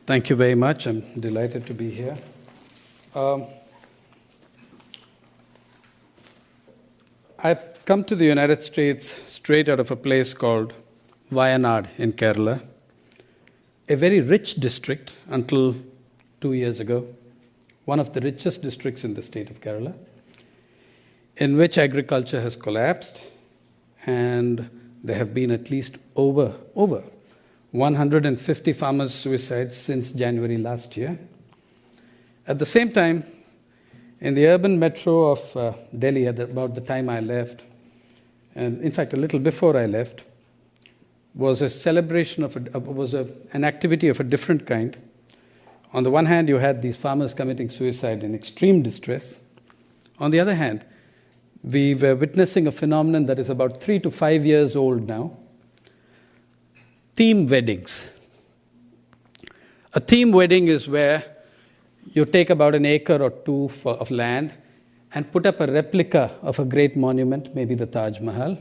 Thank you very much. I'm delighted to be here. I've come to the United States straight out of a place called Wayanad in Kerala, a very rich district until 2 years ago, one of the richest districts in the state of Kerala, in which agriculture has collapsed, and there have been at least over 150 farmers' suicides since January last year. At the same time, in the urban metro of Delhi, at about the time I left, and in fact a little before I left, was a celebration of an activity of a different kind. On the one hand, you had these farmers committing suicide in extreme distress. On the other hand, we were witnessing a phenomenon that is about 3 to 5 years old now. Theme weddings. A theme wedding is where you take about an acre or two of land and put up a replica of a great monument, maybe the Taj Mahal,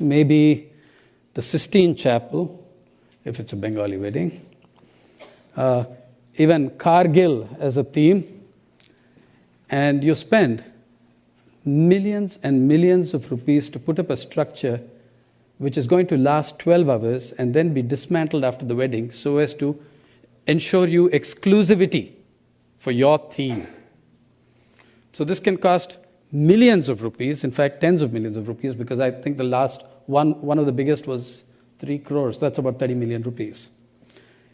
maybe the Sistine Chapel, if it's a Bengali wedding, even Kargil as a theme, and you spend millions and millions of rupees to put up a structure which is going to last 12 hours and then be dismantled after the wedding so as to ensure you exclusivity for your theme. So this can cost millions of rupees, in fact tens of millions of rupees, because I think the last one of the biggest was 3 crores, that's about 30 million rupees,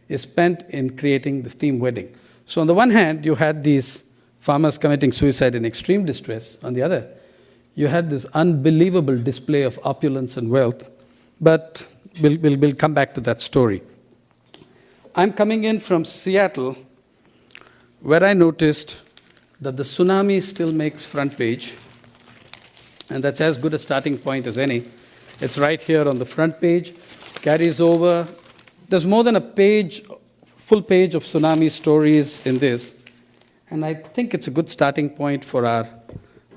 is spent in creating this theme wedding. So on the one hand, you had these farmers committing suicide in extreme distress. On the other, you had this unbelievable display of opulence and wealth, but we'll come back to that story. I'm coming in from Seattle, where I noticed that the tsunami still makes front page, and that's as good a starting point as any. It's right here on the front page, carries over. There's more than a page, full page of tsunami stories in this, and I think it's a good starting point for our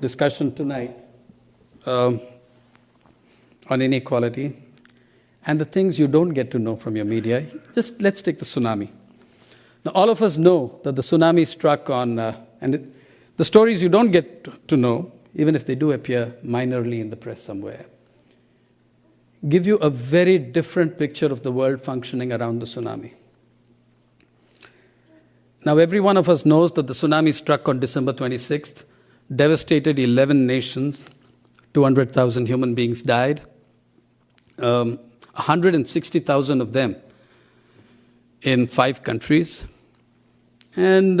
discussion tonight on inequality and the things you don't get to know from your media. Just let's take the tsunami. Now, all of us know that the tsunami struck on, the stories you don't get to know, even if they do appear minorly in the press somewhere, give you a very different picture of the world functioning around the tsunami. Now, every one of us knows that the tsunami struck on December 26th, devastated 11 nations, 200,000 human beings died, 160,000 of them in 5 countries. And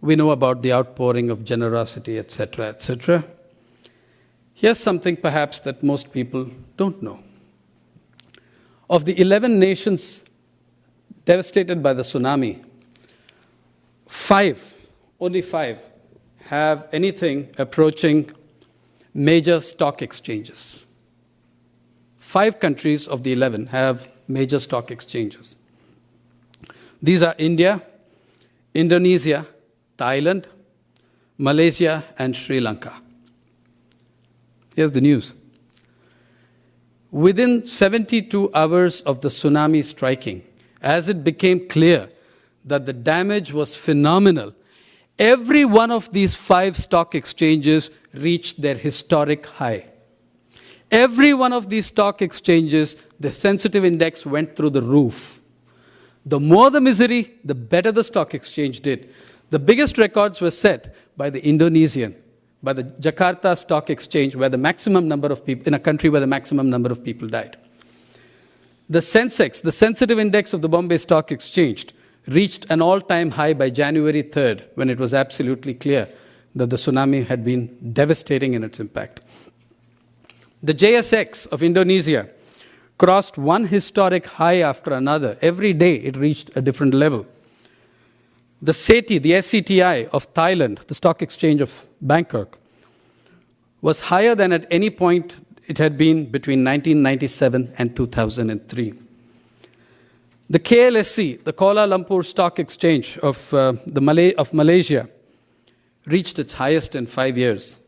we know about the outpouring of generosity, etc., etc. Here's something perhaps that most people don't know. Of the 11 nations devastated by the tsunami, only 5 have anything approaching major stock exchanges. 5 countries of the 11 have major stock exchanges. These are India, Indonesia, Thailand, Malaysia, and Sri Lanka. Here's the news. Within 72 hours of the tsunami striking, as it became clear that the damage was phenomenal, every one of these 5 stock exchanges reached their historic high. Every one of these stock exchanges, the sensitive index went through the roof. The more the misery, the better the stock exchange did. The biggest records were set by the Indonesian, by the Jakarta Stock Exchange, where the maximum number of people, in a country where the maximum number of people died. The Sensex, the sensitive index of the Bombay Stock Exchange, reached an all-time high by January 3rd, when it was absolutely clear that the tsunami had been devastating in its impact. The JSX of Indonesia crossed one historic high after another. Every day it reached a different level. The SETI, the SCTI of Thailand, the stock exchange of Bangkok, was higher than at any point it had been between 1997 and 2003. The KLSC, the Kuala Lumpur Stock Exchange of Malaysia, reached its highest in 5 years.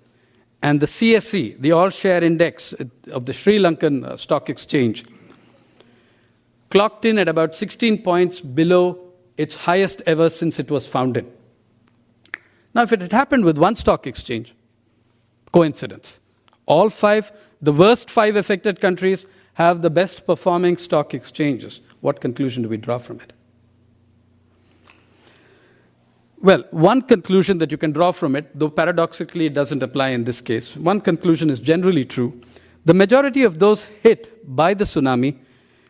And the CSE, the All-Share Index of the Sri Lankan Stock Exchange, clocked in at about 16 points below its highest ever since it was founded. Now, if it had happened with one stock exchange, coincidence. All five, the worst five affected countries have the best performing stock exchanges. What conclusion do we draw from it? Well, one conclusion that you can draw from it, though paradoxically it doesn't apply in this case, one conclusion is generally true. The majority of those hit by the tsunami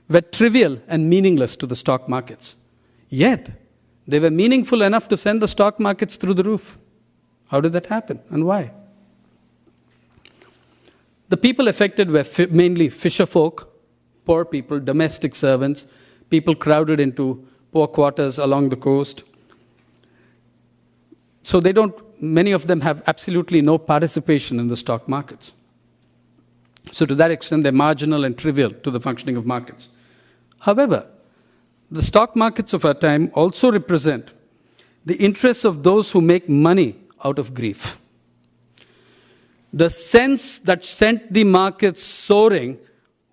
were trivial and meaningless to the stock markets. Yet, they were meaningful enough to send the stock markets through the roof. How did that happen and why? The people affected were mainly fisherfolk, poor people, domestic servants, people crowded into poor quarters along the coast. So many of them have absolutely no participation in the stock markets. So to that extent, they're marginal and trivial to the functioning of markets. However, the stock markets of our time also represent the interests of those who make money out of grief. The sense that sent the markets soaring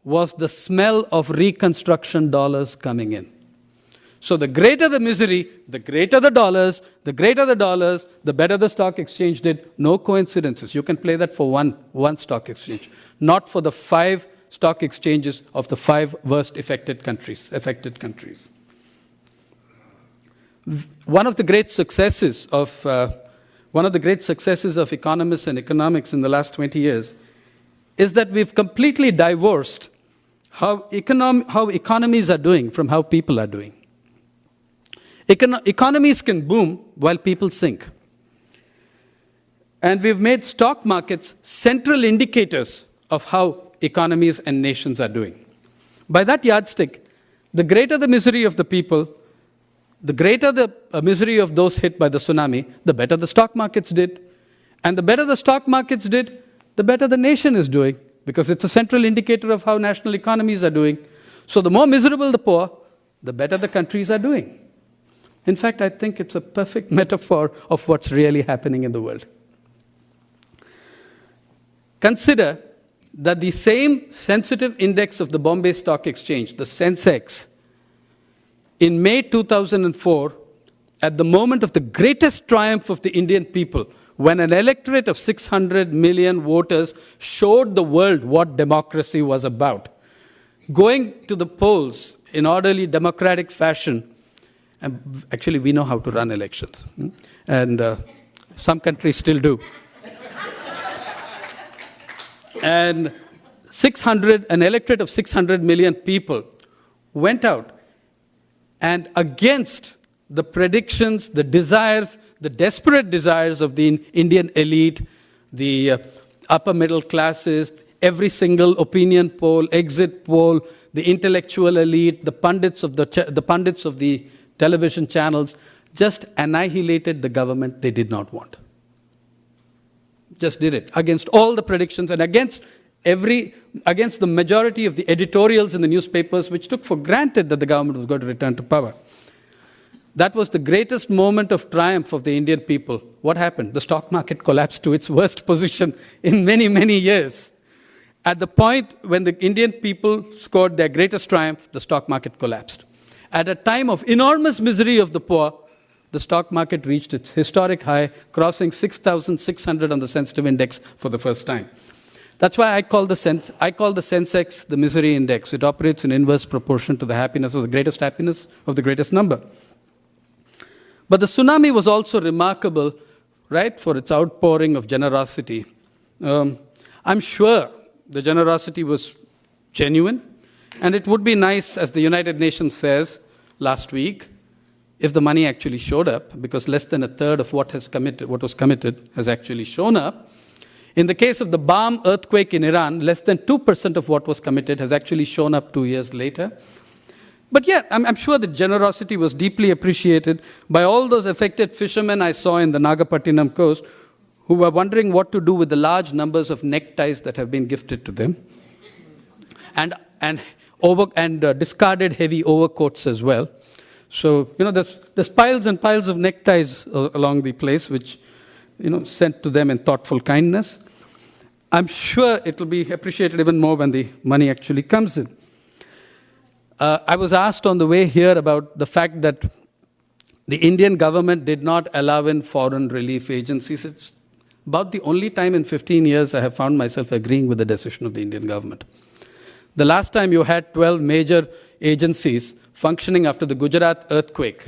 was the smell of reconstruction dollars coming in. So the greater the misery, the greater the dollars, the better the stock exchange did. No coincidences. You can play that for one stock exchange, not for the 5 stock exchanges of the 5 worst affected countries. One of the great successes of economists and economics in the last 20 years is that we've completely divorced how economies are doing from how people are doing. Economies can boom while people sink. And we've made stock markets central indicators of how economies and nations are doing. By that yardstick, the greater the misery of the people, the greater the misery of those hit by the tsunami, the better the stock markets did. And the better the stock markets did, the better the nation is doing, because it's a central indicator of how national economies are doing. So the more miserable the poor, the better the countries are doing. In fact, I think it's a perfect metaphor of what's really happening in the world. Consider that the same sensitive index of the Bombay Stock Exchange, the Sensex, in May 2004, at the moment of the greatest triumph of the Indian people, when an electorate of 600 million voters showed the world what democracy was about, going to the polls in orderly democratic fashion. And actually, we know how to run elections. And some countries still do. And an electorate of 600 million people went out and against the predictions, the desires, the desperate desires of the Indian elite, the upper middle classes, every single opinion poll, exit poll, the intellectual elite, the pundits of the television channels, just annihilated the government they did not want. Just did it against all the predictions and against the majority of the editorials in the newspapers, which took for granted that the government was going to return to power. That was the greatest moment of triumph of the Indian people. What happened? The stock market collapsed to its worst position in many, many years. At the point when the Indian people scored their greatest triumph, the stock market collapsed. At a time of enormous misery of the poor, the stock market reached its historic high, crossing 6,600 on the sensitive index for the first time. That's why I call the Sensex the misery index. It operates in inverse proportion to the happiness of the greatest number. But the tsunami was also remarkable, right, for its outpouring of generosity. I'm sure the generosity was genuine, and it would be nice, as the United Nations says last week, if the money actually showed up, because less than a third of what was committed has actually shown up. In the case of the Bam earthquake in Iran, less than 2% of what was committed has actually shown up 2 years later. But yeah, I'm sure that generosity was deeply appreciated by all those affected fishermen I saw in the Nagapattinam coast who were wondering what to do with the large numbers of neckties that have been gifted to them, and discarded heavy overcoats as well. So, there's piles and piles of neckties along the place, which, sent to them in thoughtful kindness. I'm sure it will be appreciated even more when the money actually comes in. I was asked on the way here about the fact that The Indian government did not allow in foreign relief agencies. It's about the only time in 15 years I have found myself agreeing with the decision of the Indian government. The last time you had 12 major agencies functioning after the Gujarat earthquake,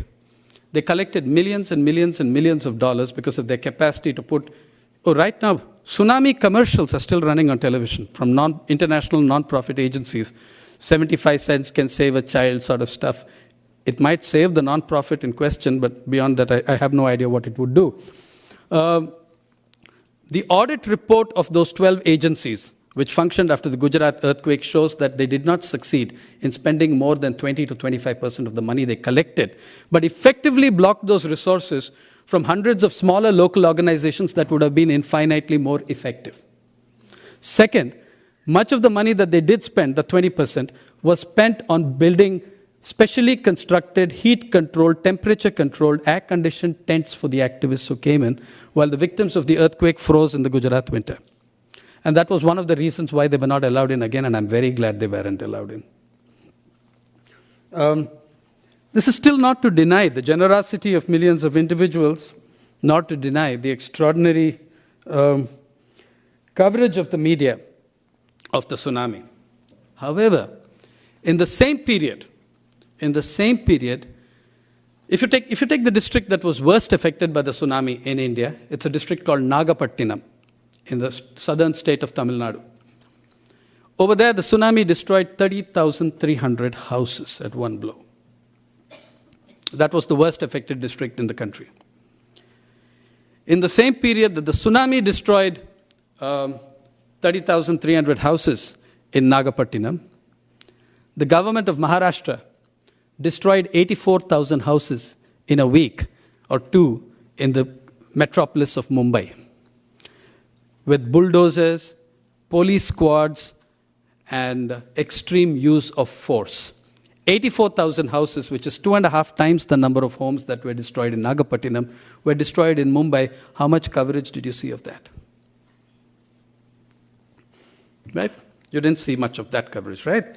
they collected millions and millions and millions of dollars because of their capacity to put... Oh, right now, tsunami commercials are still running on television from international non-profit agencies. 75 cents can save a child sort of stuff. It might save the non-profit in question, but beyond that, I have no idea what it would do. The audit report of those 12 agencies, which functioned after the Gujarat earthquake, shows that they did not succeed in spending more than 20 to 25% of the money they collected, but effectively blocked those resources from hundreds of smaller local organizations that would have been infinitely more effective. Second, much of the money that they did spend, the 20%, was spent on building specially constructed, heat-controlled, temperature-controlled, air-conditioned tents for the activists who came in, while the victims of the earthquake froze in the Gujarat winter. And that was one of the reasons why they were not allowed in again, and I'm very glad they weren't allowed in. This is still not to deny the generosity of millions of individuals, not to deny the extraordinary coverage of the media of the tsunami. However, in the same period, if you take the district that was worst affected by the tsunami in India, it's a district called Nagapattinam in the southern state of Tamil Nadu. Over there, the tsunami destroyed 30,300 houses at one blow. That was the worst affected district in the country. In the same period that the tsunami destroyed 30,300 houses in Nagapattinam, the government of Maharashtra destroyed 84,000 houses in a week or two in the metropolis of Mumbai, with bulldozers, police squads, and extreme use of force. 84,000 houses, which is 2.5 times the number of homes that were destroyed in Nagapattinam, were destroyed in Mumbai. How much coverage did you see of that? Right? You didn't see much of that coverage, right?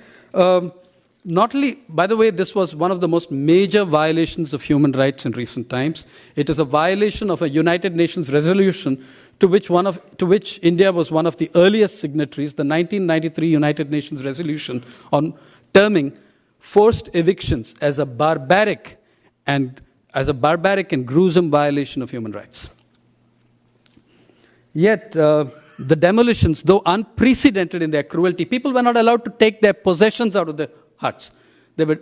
Not only, by the way, this was one of the most major violations of human rights in recent times. It is a violation of a United Nations resolution to which India was one of the earliest signatories, the 1993 United Nations resolution on terming forced evictions as a barbaric and gruesome violation of human rights. Yet, the demolitions, though unprecedented in their cruelty, people were not allowed to take their possessions out of the huts. There were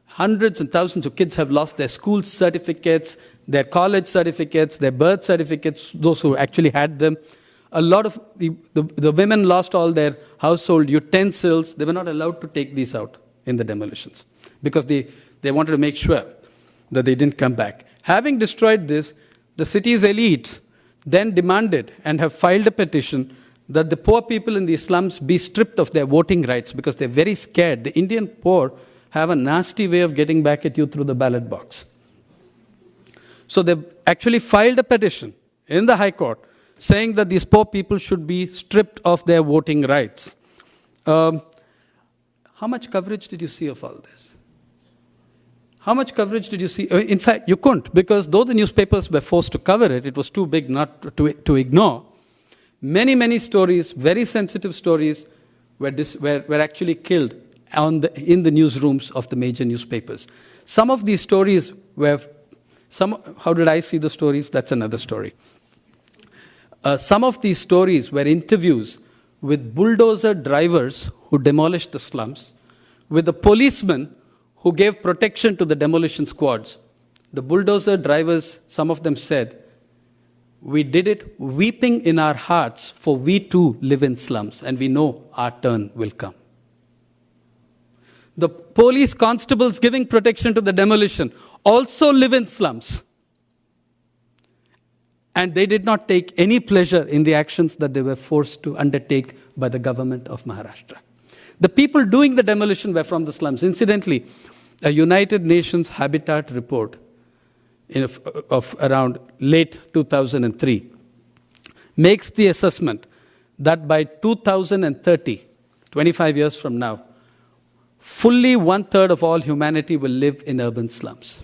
hundreds and thousands of kids have lost their school certificates, their college certificates, their birth certificates, those who actually had them. A lot of the women lost all their household utensils. They were not allowed to take these out in the demolitions because they wanted to make sure that they didn't come back. Having destroyed this, the city's elites then demanded and have filed a petition that the poor people in the slums be stripped of their voting rights because they're very scared. The Indian poor have a nasty way of getting back at you through the ballot box. So they've actually filed a petition in the High Court saying that these poor people should be stripped of their voting rights. How much coverage did you see of all this? How much coverage did you see? In fact, you couldn't, because though the newspapers were forced to cover it, it was too big not to ignore. Many, many stories, very sensitive stories, were actually killed in the newsrooms of the major newspapers. Some of these stories were... how did I see the stories? That's another story. Some of these stories were interviews with bulldozer drivers who demolished the slums, with the policemen who gave protection to the demolition squads. The bulldozer drivers, some of them said, "We did it weeping in our hearts, for we too live in slums, and we know our turn will come." The police constables giving protection to the demolition also live in slums. And they did not take any pleasure in the actions that they were forced to undertake by the government of Maharashtra. The people doing the demolition were from the slums. Incidentally, a United Nations Habitat report of around late 2003 makes the assessment that by 2030, 25 years from now, fully 1/3 of all humanity will live in urban slums.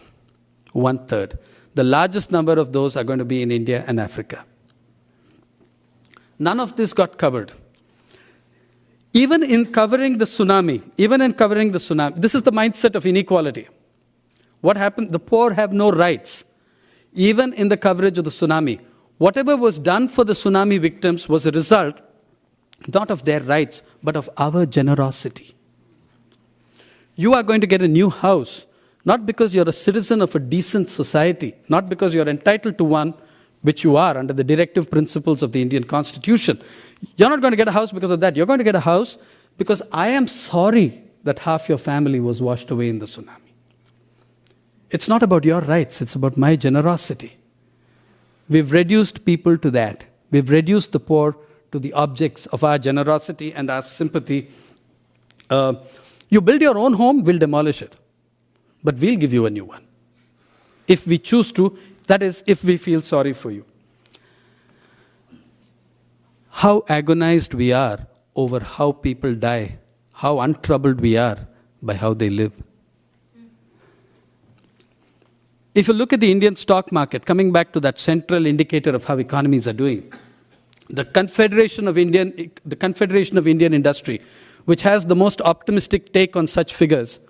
1/3. The largest number of those are going to be in India and Africa. None of this got covered. Even in covering the tsunami, this is the mindset of inequality. What happened? The poor have no rights. Even in the coverage of the tsunami, whatever was done for the tsunami victims was a result not of their rights, but of our generosity. You are going to get a new house, not because you're a citizen of a decent society, not because you're entitled to one, which you are under the directive principles of the Indian Constitution. You're not going to get a house because of that. You're going to get a house because I am sorry that half your family was washed away in the tsunami. It's not about your rights, it's about my generosity. We've reduced people to that. We've reduced the poor to the objects of our generosity and our sympathy. You build your own home, we'll demolish it. But we'll give you a new one. If we choose to, that is, if we feel sorry for you. How agonized we are over how people die, how untroubled we are by how they live. If you look at the Indian stock market, coming back to that central indicator of how economies are doing, the Confederation of Indian Industry, which has the most optimistic take on such figures,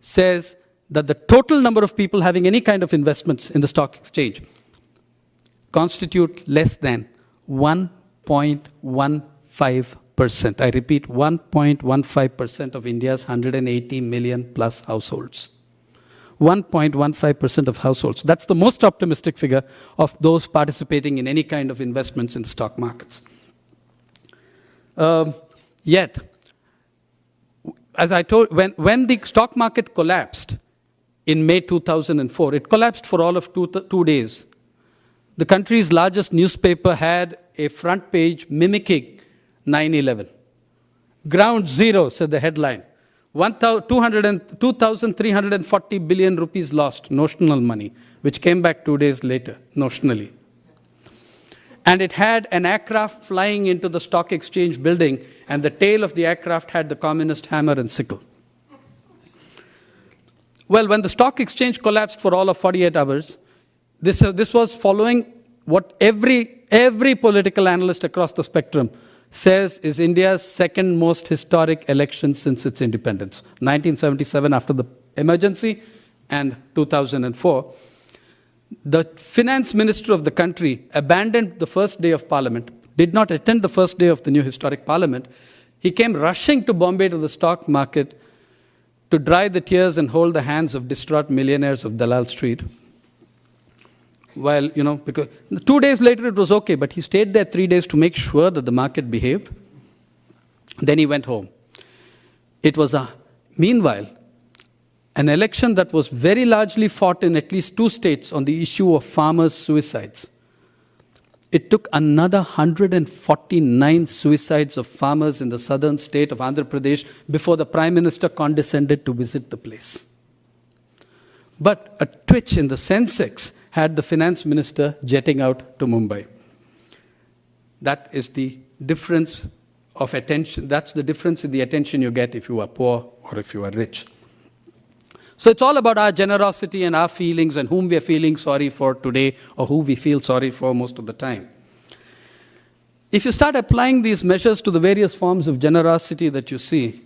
says that the total number of people having any kind of investments in the stock exchange constitute less than 1.15%. I repeat, 1.15% of India's 180 million plus households. 1.15% of households. That's the most optimistic figure of those participating in any kind of investments in the stock markets. Yet, as I told, when the stock market collapsed in May 2004, it collapsed for all of 2 days. The country's largest newspaper had a front page mimicking 9/11. Ground zero, said the headline. 2,340 billion rupees lost, notional money, which came back 2 days later, notionally. And it had an aircraft flying into the stock exchange building, and the tail of the aircraft had the communist hammer and sickle. Well, when the stock exchange collapsed for all of 48 hours, this was following what every political analyst across the spectrum says is India's second most historic election since its independence. 1977 after the emergency and 2004. The finance minister of the country abandoned the first day of parliament, did not attend the first day of the new historic parliament. He came rushing to Bombay to the stock market to dry the tears and hold the hands of distraught millionaires of Dalal Street. While, because 2 days later it was okay, but he stayed there 3 days to make sure that the market behaved. Then he went home. It was meanwhile, an election that was very largely fought in at least 2 states on the issue of farmers' suicides. It took another 149 suicides of farmers in the southern state of Andhra Pradesh before the Prime Minister condescended to visit the place. But a twitch in the Sensex had the finance minister jetting out to Mumbai. That is the difference of attention. That's the difference in the attention you get if you are poor or if you are rich. So it's all about our generosity and our feelings and whom we are feeling sorry for today or who we feel sorry for most of the time. If you start applying these measures to the various forms of generosity that you see,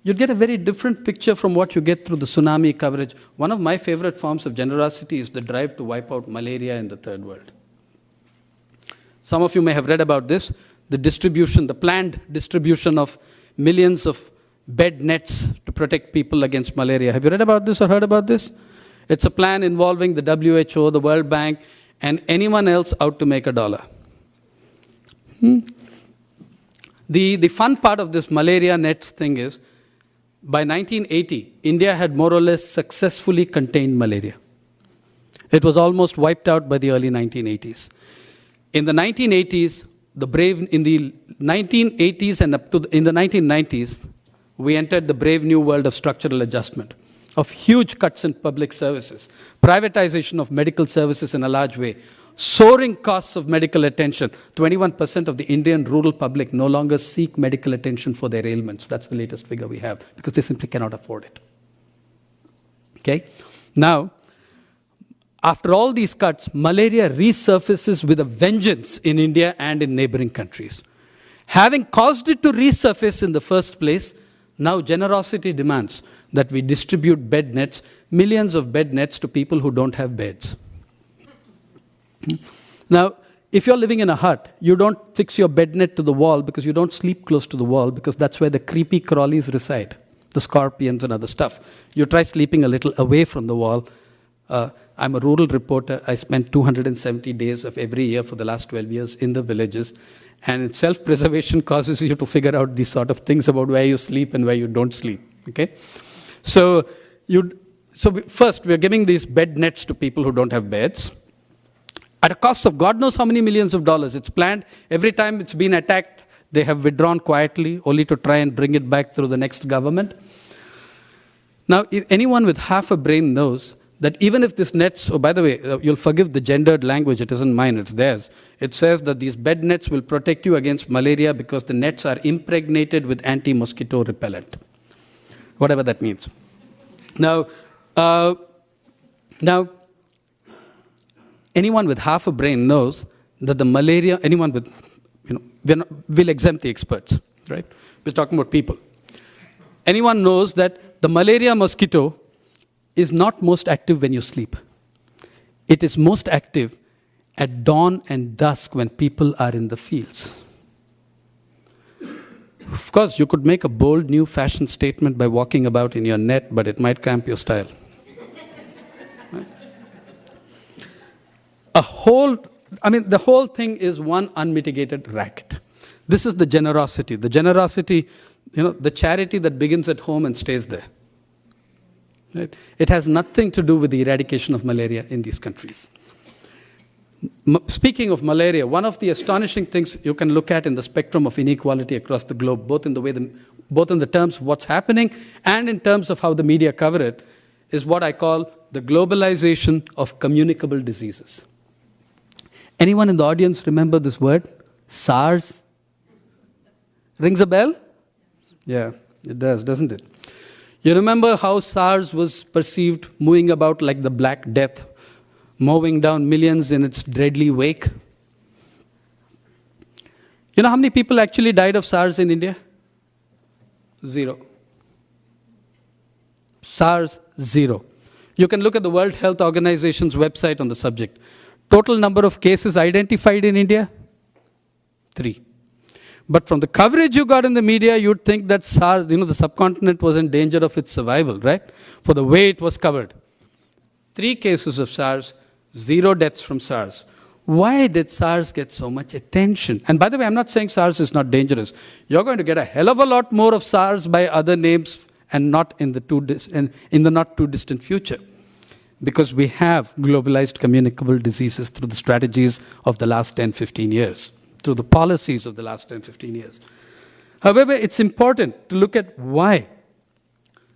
you'd get a very different picture from what you get through the tsunami coverage. One of my favorite forms of generosity is the drive to wipe out malaria in the third world. Some of you may have read about this, the planned distribution of millions of bed nets to protect people against malaria. Have you read about this or heard about this? It's a plan involving the WHO, the World Bank, and anyone else out to make $1. The fun part of this malaria nets thing is, by 1980, India had more or less successfully contained malaria. It was almost wiped out by the early 1980s. In the 1980s, and up to in the 1990s, we entered the brave new world of structural adjustment, of huge cuts in public services, privatization of medical services in a large way, soaring costs of medical attention. 21% of the Indian rural public no longer seek medical attention for their ailments. That's the latest figure we have, because they simply cannot afford it. Okay? Now, After all these cuts, malaria resurfaces with a vengeance in India and in neighboring countries. Having caused it to resurface in the first place, now generosity demands that we distribute bed nets, millions of bed nets to people who don't have beds. Now, if you're living in a hut, you don't fix your bed net to the wall because you don't sleep close to the wall because that's where the creepy crawlies reside, the scorpions and other stuff. You try sleeping a little away from the wall. I'm a rural reporter. I spent 270 days of every year for the last 12 years in the villages. And self-preservation causes you to figure out these sort of things about where you sleep and where you don't sleep. Okay? So first, we're giving these bed nets to people who don't have beds. At a cost of God knows how many millions of dollars. It's planned. Every time it's been attacked, they have withdrawn quietly, only to try and bring it back through the next government. Now, if anyone with half a brain knows that even if this nets, oh, by the way, you'll forgive the gendered language, it isn't mine, it's theirs. It says that these bed nets will protect you against malaria because the nets are impregnated with anti-mosquito repellent. Whatever that means. Now, anyone with half a brain knows that the malaria, anyone with, we'll exempt the experts, right? We're talking about people. Anyone knows that the malaria mosquito is not most active when you sleep. It is most active at dawn and dusk when people are in the fields. Of course, you could make a bold new fashion statement by walking about in your net, but it might cramp your style. Right? The whole thing is one unmitigated racket. This is the generosity. The generosity, the charity that begins at home and stays there. Right? It has nothing to do with the eradication of malaria in these countries. Speaking of malaria, one of the astonishing things you can look at in the spectrum of inequality across the globe, both in the terms of what's happening and in terms of how the media cover it, is what I call the globalization of communicable diseases. Anyone in the audience remember this word? SARS? Rings a bell? Yeah, it does, doesn't it? You remember how SARS was perceived moving about like the Black Death, mowing down millions in its deadly wake? You know how many people actually died of SARS in India? 0. SARS, 0. You can look at the World Health Organization's website on the subject. Total number of cases identified in India? 3. But from the coverage you got in the media, you'd think that SARS, the subcontinent was in danger of its survival, right? For the way it was covered. 3 cases of SARS, 0 deaths from SARS. Why did SARS get so much attention? And by the way, I'm not saying SARS is not dangerous. You're going to get a hell of a lot more of SARS by other names and not in the not too distant future. Because we have globalized communicable diseases through the strategies of the last 10, 15 years. Through the policies of the last 10, 15 years. However, it's important to look at why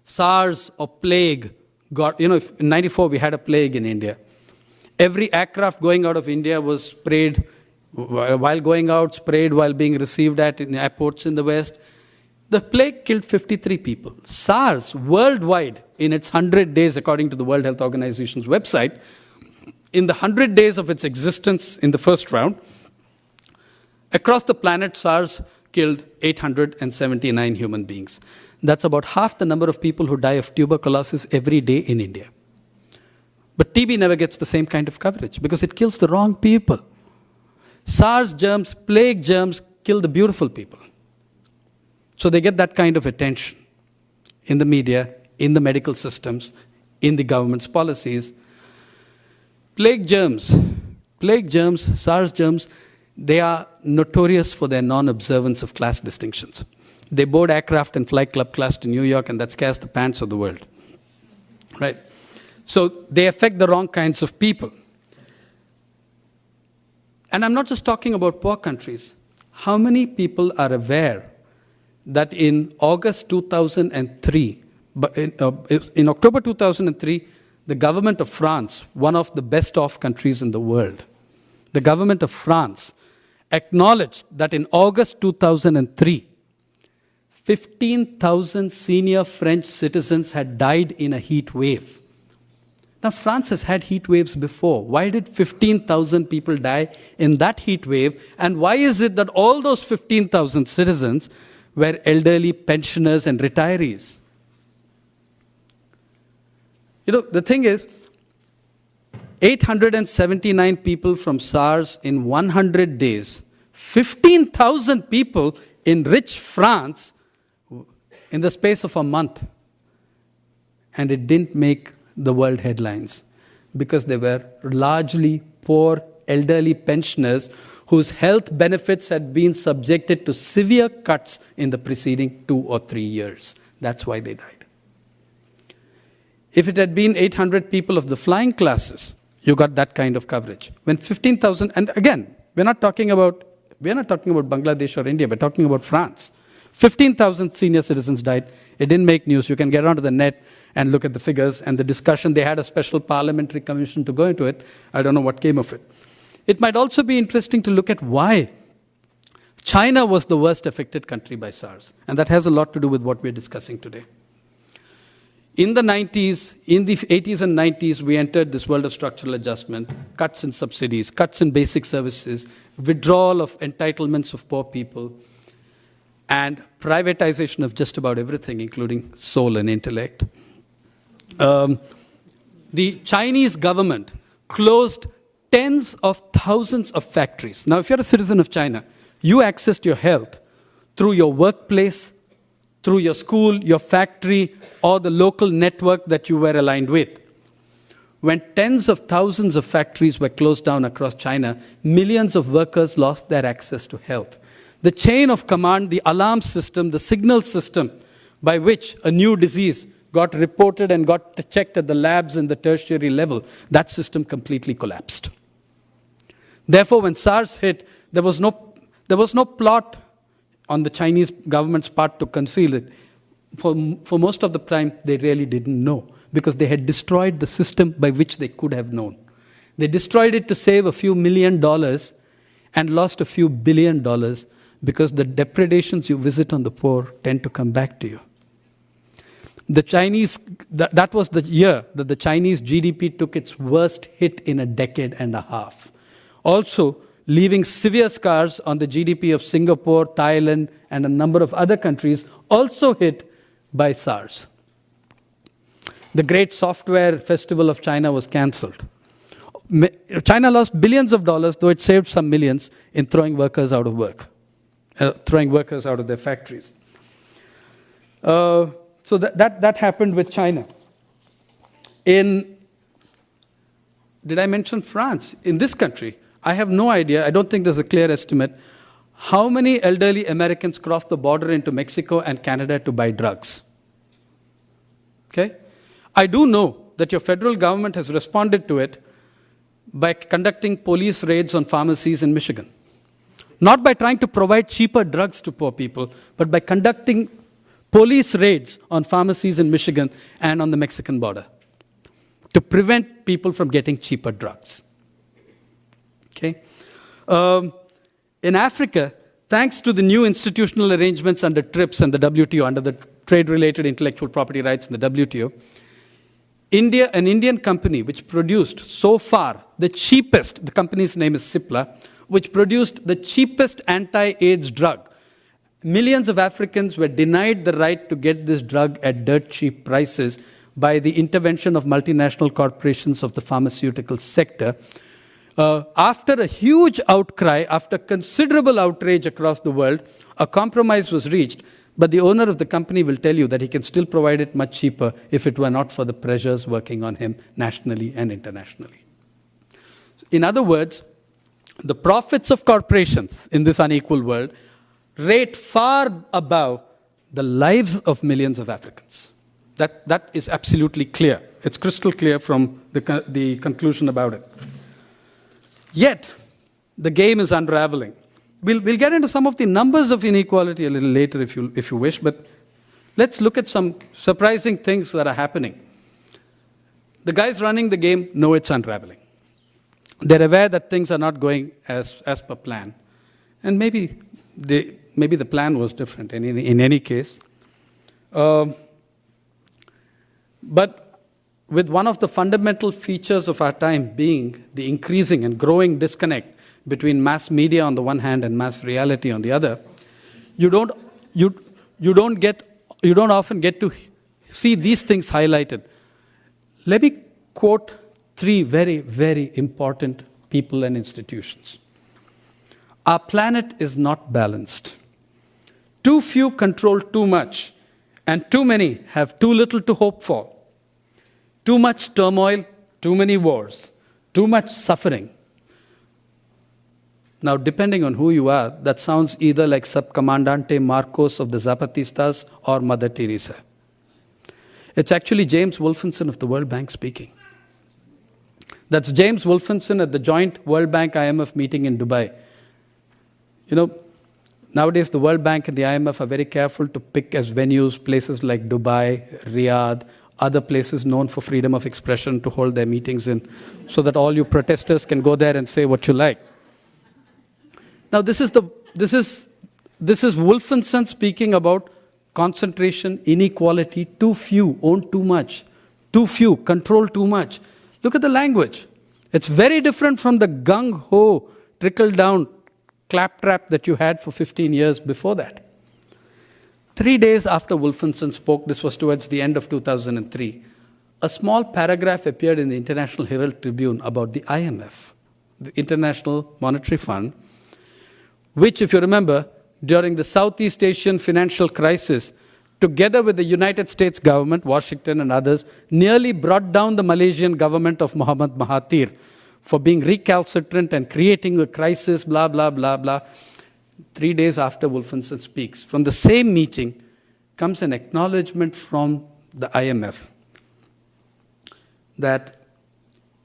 SARS or plague got, in 94 we had a plague in India. Every aircraft going out of India was sprayed while going out, sprayed while being received at in airports in the West. The plague killed 53 people. SARS, worldwide, in its 100 days, according to the World Health Organization's website, in the 100 days of its existence in the first round, across the planet, SARS killed 879 human beings. That's about half the number of people who die of tuberculosis every day in India. But TB never gets the same kind of coverage because it kills the wrong people. SARS germs, plague germs, kill the beautiful people. So they get that kind of attention in the media, in the medical systems, in the government's policies. Plague germs, SARS germs, they are notorious for their non-observance of class distinctions. They board aircraft and fly club class to New York, and that scares the pants of the world. Right? So they affect the wrong kinds of people. And I'm not just talking about poor countries. How many people are aware that in August 2003, in October 2003, the government of France, one of the best off countries in the world, the government of France acknowledged that in August 2003, 15,000 senior French citizens had died in a heat wave. Now, France has had heat waves before. Why did 15,000 people die in that heat wave? And why is it that all those 15,000 citizens were elderly pensioners and retirees? The thing is, 879 people from SARS in 100 days, 15,000 people in rich France in the space of a month. And it didn't make the world headlines because they were largely poor elderly pensioners whose health benefits had been subjected to severe cuts in the preceding 2 or 3 years. That's why they died. If it had been 800 people of the flying classes, you got that kind of coverage. When 15,000, and again, we're not talking about Bangladesh or India, we're talking about France. 15,000 senior citizens died. It didn't make news. You can get onto the net and look at the figures and the discussion. They had a special parliamentary commission to go into it. I don't know what came of it. It might also be interesting to look at why China was the worst affected country by SARS. And that has a lot to do with what we're discussing today. In the 80s and 90s, we entered this world of structural adjustment, cuts in subsidies, cuts in basic services, withdrawal of entitlements of poor people, and privatization of just about everything, including soul and intellect. The Chinese government closed tens of thousands of factories. Now, if you're a citizen of China, you accessed your health through your workplace, through your school, your factory, or the local network that you were aligned with. When tens of thousands of factories were closed down across China, millions of workers lost their access to health. The chain of command, the alarm system, the signal system by which a new disease got reported and got checked at the labs in the tertiary level, that system completely collapsed. Therefore, when SARS hit, there was no plot on the Chinese government's part to conceal it. For most of the time, they really didn't know because they had destroyed the system by which they could have known. They destroyed it to save a few $1 million and lost a few $1 billion because the depredations you visit on the poor tend to come back to you. That was the year that the Chinese GDP took its worst hit in a decade and a half. Also, leaving severe scars on the GDP of Singapore, Thailand, and a number of other countries also hit by SARS. The Great Software Festival of China was cancelled. China lost billions of dollars, though it saved some millions, in throwing workers out of work, throwing workers out of their factories. So that happened with China. Did I mention France? In this country, I have no idea, I don't think there's a clear estimate, how many elderly Americans crossed the border into Mexico and Canada to buy drugs. Okay? I do know that your federal government has responded to it by conducting police raids on pharmacies in Michigan. Not by trying to provide cheaper drugs to poor people, but by conducting police raids on pharmacies in Michigan and on the Mexican border to prevent people from getting cheaper drugs. Okay? In Africa, thanks to the new institutional arrangements under TRIPS and the WTO, under the Trade-Related Intellectual Property Rights and the WTO, an Indian company which produced so far the cheapest, the company's name is Cipla, which produced the cheapest anti-AIDS drug. Millions of Africans were denied the right to get this drug at dirt cheap prices by the intervention of multinational corporations of the pharmaceutical sector. After a huge outcry, after considerable outrage across the world, a compromise was reached, but the owner of the company will tell you that he can still provide it much cheaper if it were not for the pressures working on him nationally and internationally. In other words, the profits of corporations in this unequal world rate far above the lives of millions of Africans. That is absolutely clear. It's crystal clear from the conclusion about it. Yet, the game is unraveling. We'll get into some of the numbers of inequality a little later if you wish, but let's look at some surprising things that are happening. The guys running the game know it's unraveling. They're aware that things are not going as per plan. And maybe the plan was different in any case. But with one of the fundamental features of our time being the increasing and growing disconnect between mass media on the one hand and mass reality on the other, you don't often get to see these things highlighted. Let me quote three very, very important people and institutions. Our planet is not balanced. Too few control too much, and too many have too little to hope for. Too much turmoil, too many wars, too much suffering. Now, depending on who you are, that sounds either like Subcomandante Marcos of the Zapatistas or Mother Teresa. It's actually James Wolfenson of the World Bank speaking. That's James Wolfenson at the joint World Bank-IMF meeting in Dubai. You know, nowadays the World Bank and the IMF are very careful to pick as venues places like Dubai, Riyadh, other places known for freedom of expression to hold their meetings in, so that all you protesters can go there and say what you like. Now, this is Wolfenson speaking about concentration, inequality, too few own too much, too few control too much. Look at the language. It's very different from the gung-ho, trickle-down claptrap that you had for 15 years before that. 3 days after Wolfenson spoke, this was towards the end of 2003, a small paragraph appeared in the International Herald Tribune about the IMF, the International Monetary Fund, which, if you remember, during the Southeast Asian financial crisis, together with the United States government, Washington and others, nearly brought down the Malaysian government of Muhammad Mahathir for being recalcitrant and creating a crisis, blah, blah, blah, blah. 3 days after Wolfenson speaks, from the same meeting comes an acknowledgement from the IMF that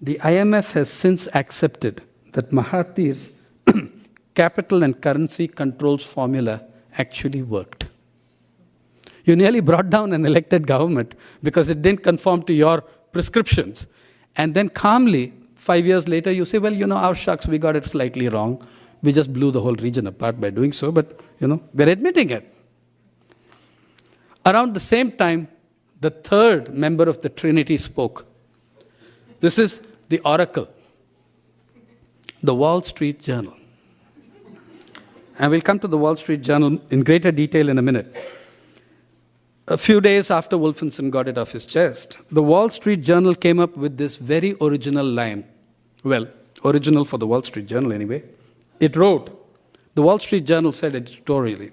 the IMF has since accepted that Mahathir's capital and currency controls formula actually worked. You nearly brought down an elected government because it didn't conform to your prescriptions. And then calmly, 5 years later, you say, well, our shucks, we got it slightly wrong. We just blew the whole region apart by doing so, but, we're admitting it. Around the same time, the third member of the Trinity spoke. This is the Oracle, the Wall Street Journal. And we'll come to the Wall Street Journal in greater detail in a minute. A few days after Wolfenson got it off his chest, the Wall Street Journal came up with this very original line. Well, original for the Wall Street Journal anyway. It wrote, the Wall Street Journal said editorially,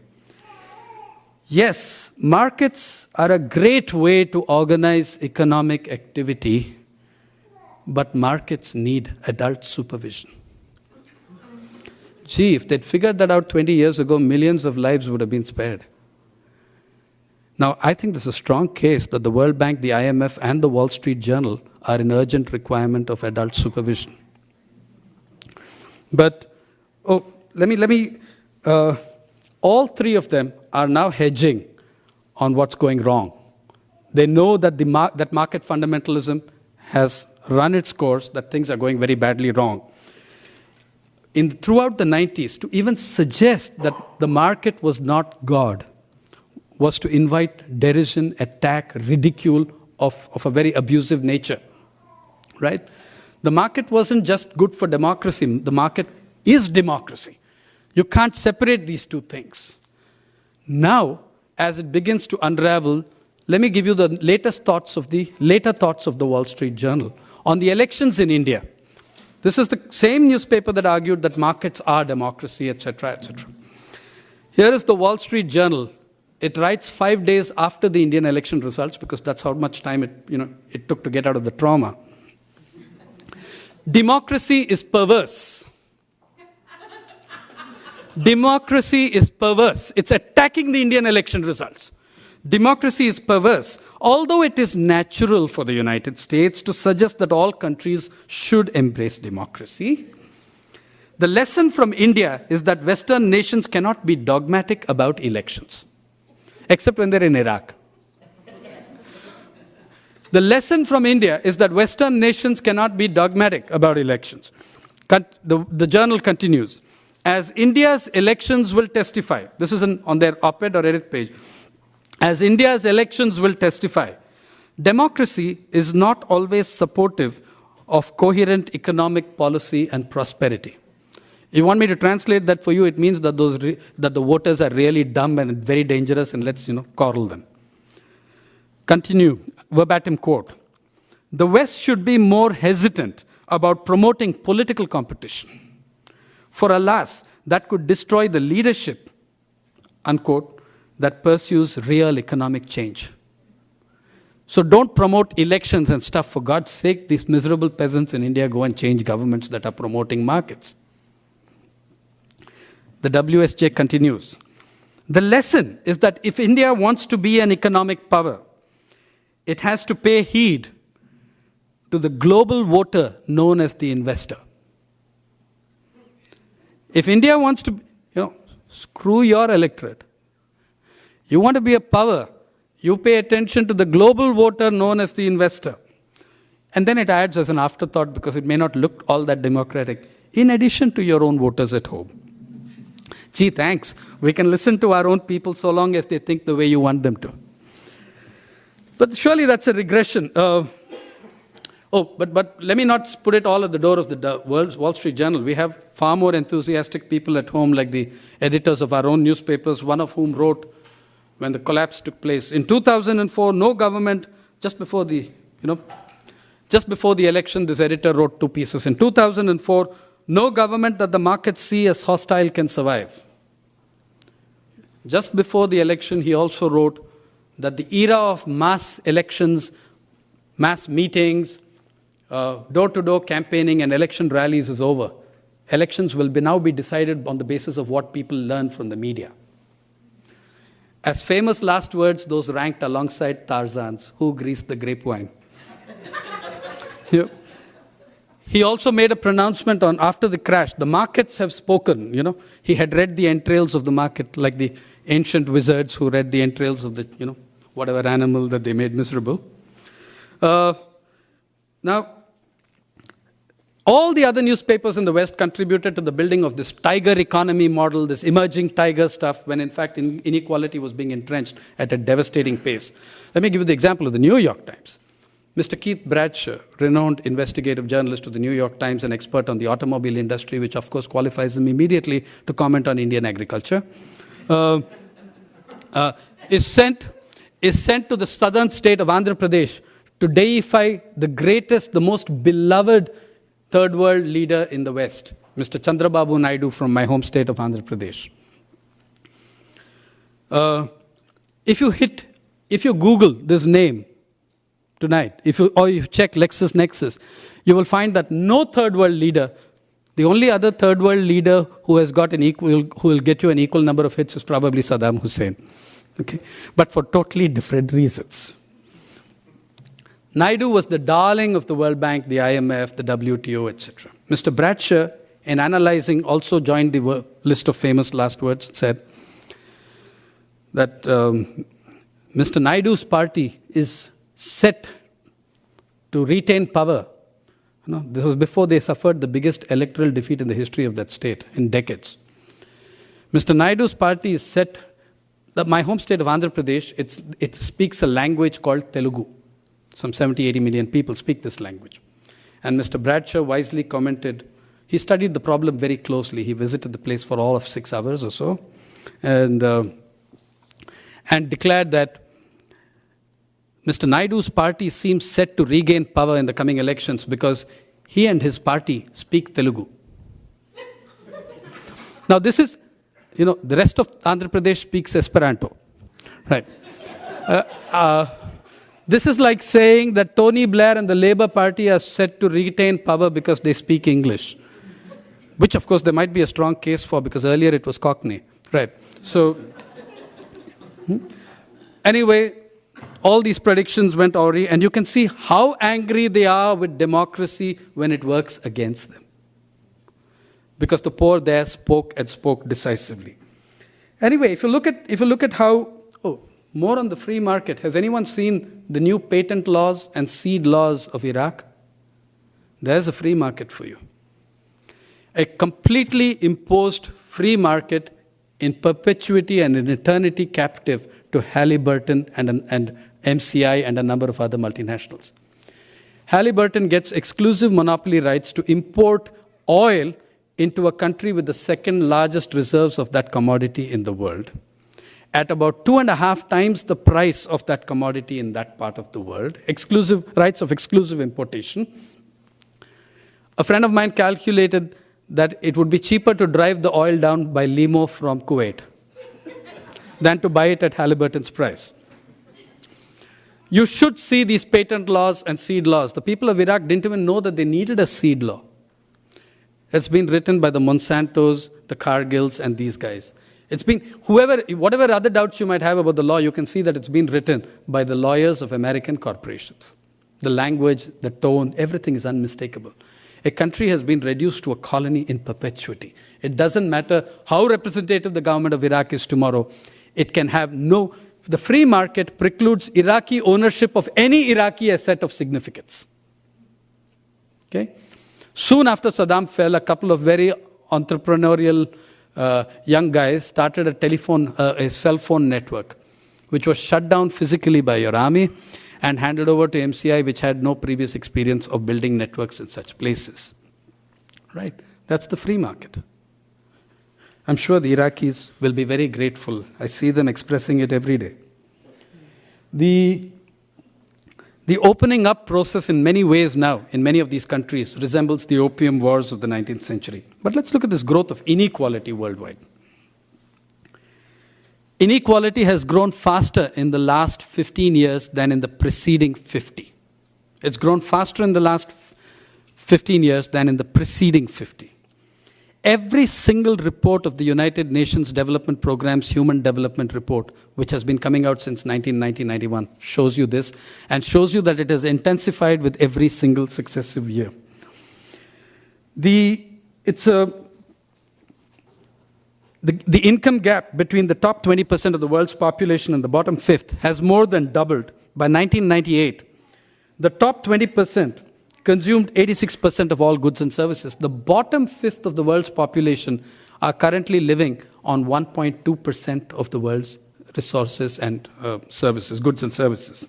yes, markets are a great way to organize economic activity, but markets need adult supervision. Gee, if they'd figured that out 20 years ago, millions of lives would have been spared. Now, I think there's a strong case that the World Bank, the IMF, and the Wall Street Journal are in urgent requirement of adult supervision. But, all three of them are now hedging on what's going wrong. They know that that market fundamentalism has run its course, that things are going very badly wrong. Throughout the 90s, to even suggest that the market was not God was to invite derision, attack, ridicule of a very abusive nature, right? The market wasn't just good for democracy. The market is democracy. You can't separate these two things. Now, as it begins to unravel, let me give you the later thoughts of the Wall Street Journal on the elections in India. This is the same newspaper that argued that markets are democracy, etc., etc. Here is the Wall Street Journal. It writes 5 days after the Indian election results, because that's how much time it took to get out of the trauma. Democracy is perverse. Democracy is perverse. It's attacking the Indian election results. Democracy is perverse. Although it is natural for the United States to suggest that all countries should embrace democracy, the lesson from India is that Western nations cannot be dogmatic about elections, except when they're in Iraq. The lesson from India is that Western nations cannot be dogmatic about elections. The journal continues, as India's elections will testify, this is on their op-ed or edit page, as India's elections will testify, Democracy is not always supportive of coherent economic policy and prosperity. You want me to translate that for you? It means that that the voters are really dumb and very dangerous, and let's coddle them. Continue, verbatim quote. The West should be more hesitant about promoting political competition. For alas, that could destroy the leadership, unquote, that pursues real economic change. So don't promote elections and stuff. For God's sake, these miserable peasants in India go and change governments that are promoting markets. The WSJ continues. The lesson is that if India wants to be an economic power, it has to pay heed to the global voter known as the investor. If India wants to, screw your electorate. You want to be a power, you pay attention to the global voter known as the investor. And then it adds as an afterthought, because it may not look all that democratic, in addition to your own voters at home. Gee, thanks. We can listen to our own people so long as they think the way you want them to. But surely that's a regression. But let me not put it all at the door of the Wall Street Journal. We have far more enthusiastic people at home, like the editors of our own newspapers, one of whom wrote when the collapse took place. In 2004, no government, just before the election, this editor wrote 2 pieces. In 2004, no government that the markets see as hostile can survive. Just before the election, he also wrote that the era of mass elections, mass meetings, door-to-door campaigning and election rallies is over. Elections will now be decided on the basis of what people learn from the media. As famous last words, those ranked alongside Tarzan's, "Who greased the grapevine?" He also made a pronouncement on after the crash. The markets have spoken. He had read the entrails of the market, like the ancient wizards who read the entrails of the whatever animal that they made miserable. Now, all the other newspapers in the West contributed to the building of this tiger economy model, this emerging tiger stuff, when in fact inequality was being entrenched at a devastating pace. Let me give you the example of the New York Times. Mr. Keith Bradshaw, renowned investigative journalist of the New York Times and expert on the automobile industry, which of course qualifies him immediately to comment on Indian agriculture, is sent to the southern state of Andhra Pradesh to deify the greatest, the most beloved third world leader in the West, Mr. Chandrababu Naidu from my home state of Andhra Pradesh. If you Google this name tonight, if you check LexisNexis, you will find that no third world leader, the only other third world leader who will get you an equal number of hits is probably Saddam Hussein. Okay? But for totally different reasons. Naidu was the darling of the World Bank, the IMF, the WTO, etc. Mr. Bradshaw, in analyzing, also joined the list of famous last words and said that Mr. Naidu's party is set to retain power. This was before they suffered the biggest electoral defeat in the history of that state in decades. Mr. Naidu's party is set, my home state of Andhra Pradesh, it speaks a language called Telugu. Some 70-80 million people speak this language. And Mr. Bradshaw wisely commented, he studied the problem very closely. He visited the place for all of 6 hours or so, and declared that Mr. Naidu's party seems set to regain power in the coming elections because he and his party speak Telugu. Now this is, the rest of Andhra Pradesh speaks Esperanto, right? This is like saying that Tony Blair and the Labour Party are set to retain power because they speak English, which of course there might be a strong case for because earlier it was Cockney, right? So, anyway, all these predictions went awry, and you can see how angry they are with democracy when it works against them. Because the poor there spoke decisively. Anyway, if you look at how, more on the free market. Has anyone seen the new patent laws and seed laws of Iraq? There's a free market for you. A completely imposed free market in perpetuity and in eternity captive to Halliburton and MCI, and a number of other multinationals. Halliburton gets exclusive monopoly rights to import oil into a country with the second largest reserves of that commodity in the world, at about 2.5 times the price of that commodity in that part of the world, exclusive rights of exclusive importation. A friend of mine calculated that it would be cheaper to drive the oil down by limo from Kuwait than to buy it at Halliburton's price. You should see these patent laws and seed laws. The people of Iraq didn't even know that they needed a seed law. It's been written by the Monsantos, the Cargills, and these guys. It's been, whatever other doubts you might have about the law, you can see that it's been written by the lawyers of American corporations. The language, the tone, everything is unmistakable. A country has been reduced to a colony in perpetuity. It doesn't matter how representative the government of Iraq is tomorrow. It can have no... The free market precludes Iraqi ownership of any Iraqi asset of significance. Okay? Soon after Saddam fell, a couple of very entrepreneurial young guys started a cell phone network, which was shut down physically by your army and handed over to MCI, which had no previous experience of building networks in such places. Right? That's the free market. I'm sure the Iraqis will be very grateful. I see them expressing it every day. The opening up process in many ways now, in many of these countries, resembles the opium wars of the 19th century. But let's look at this growth of inequality worldwide. Inequality has grown faster in the last 15 years than in the preceding 50. It's grown faster in the last 15 years than in the preceding 50. Every single report of the United Nations Development Programme's Human Development Report, which has been coming out since 1990-91, shows you this and shows you that it has intensified with every single successive year. The income gap between the top 20% of the world's population and the bottom fifth has more than doubled. By 1998, the top 20% consumed 86% of all goods and services. The bottom fifth of the world's population are currently living on 1.2% of the world's resources and services, goods and services.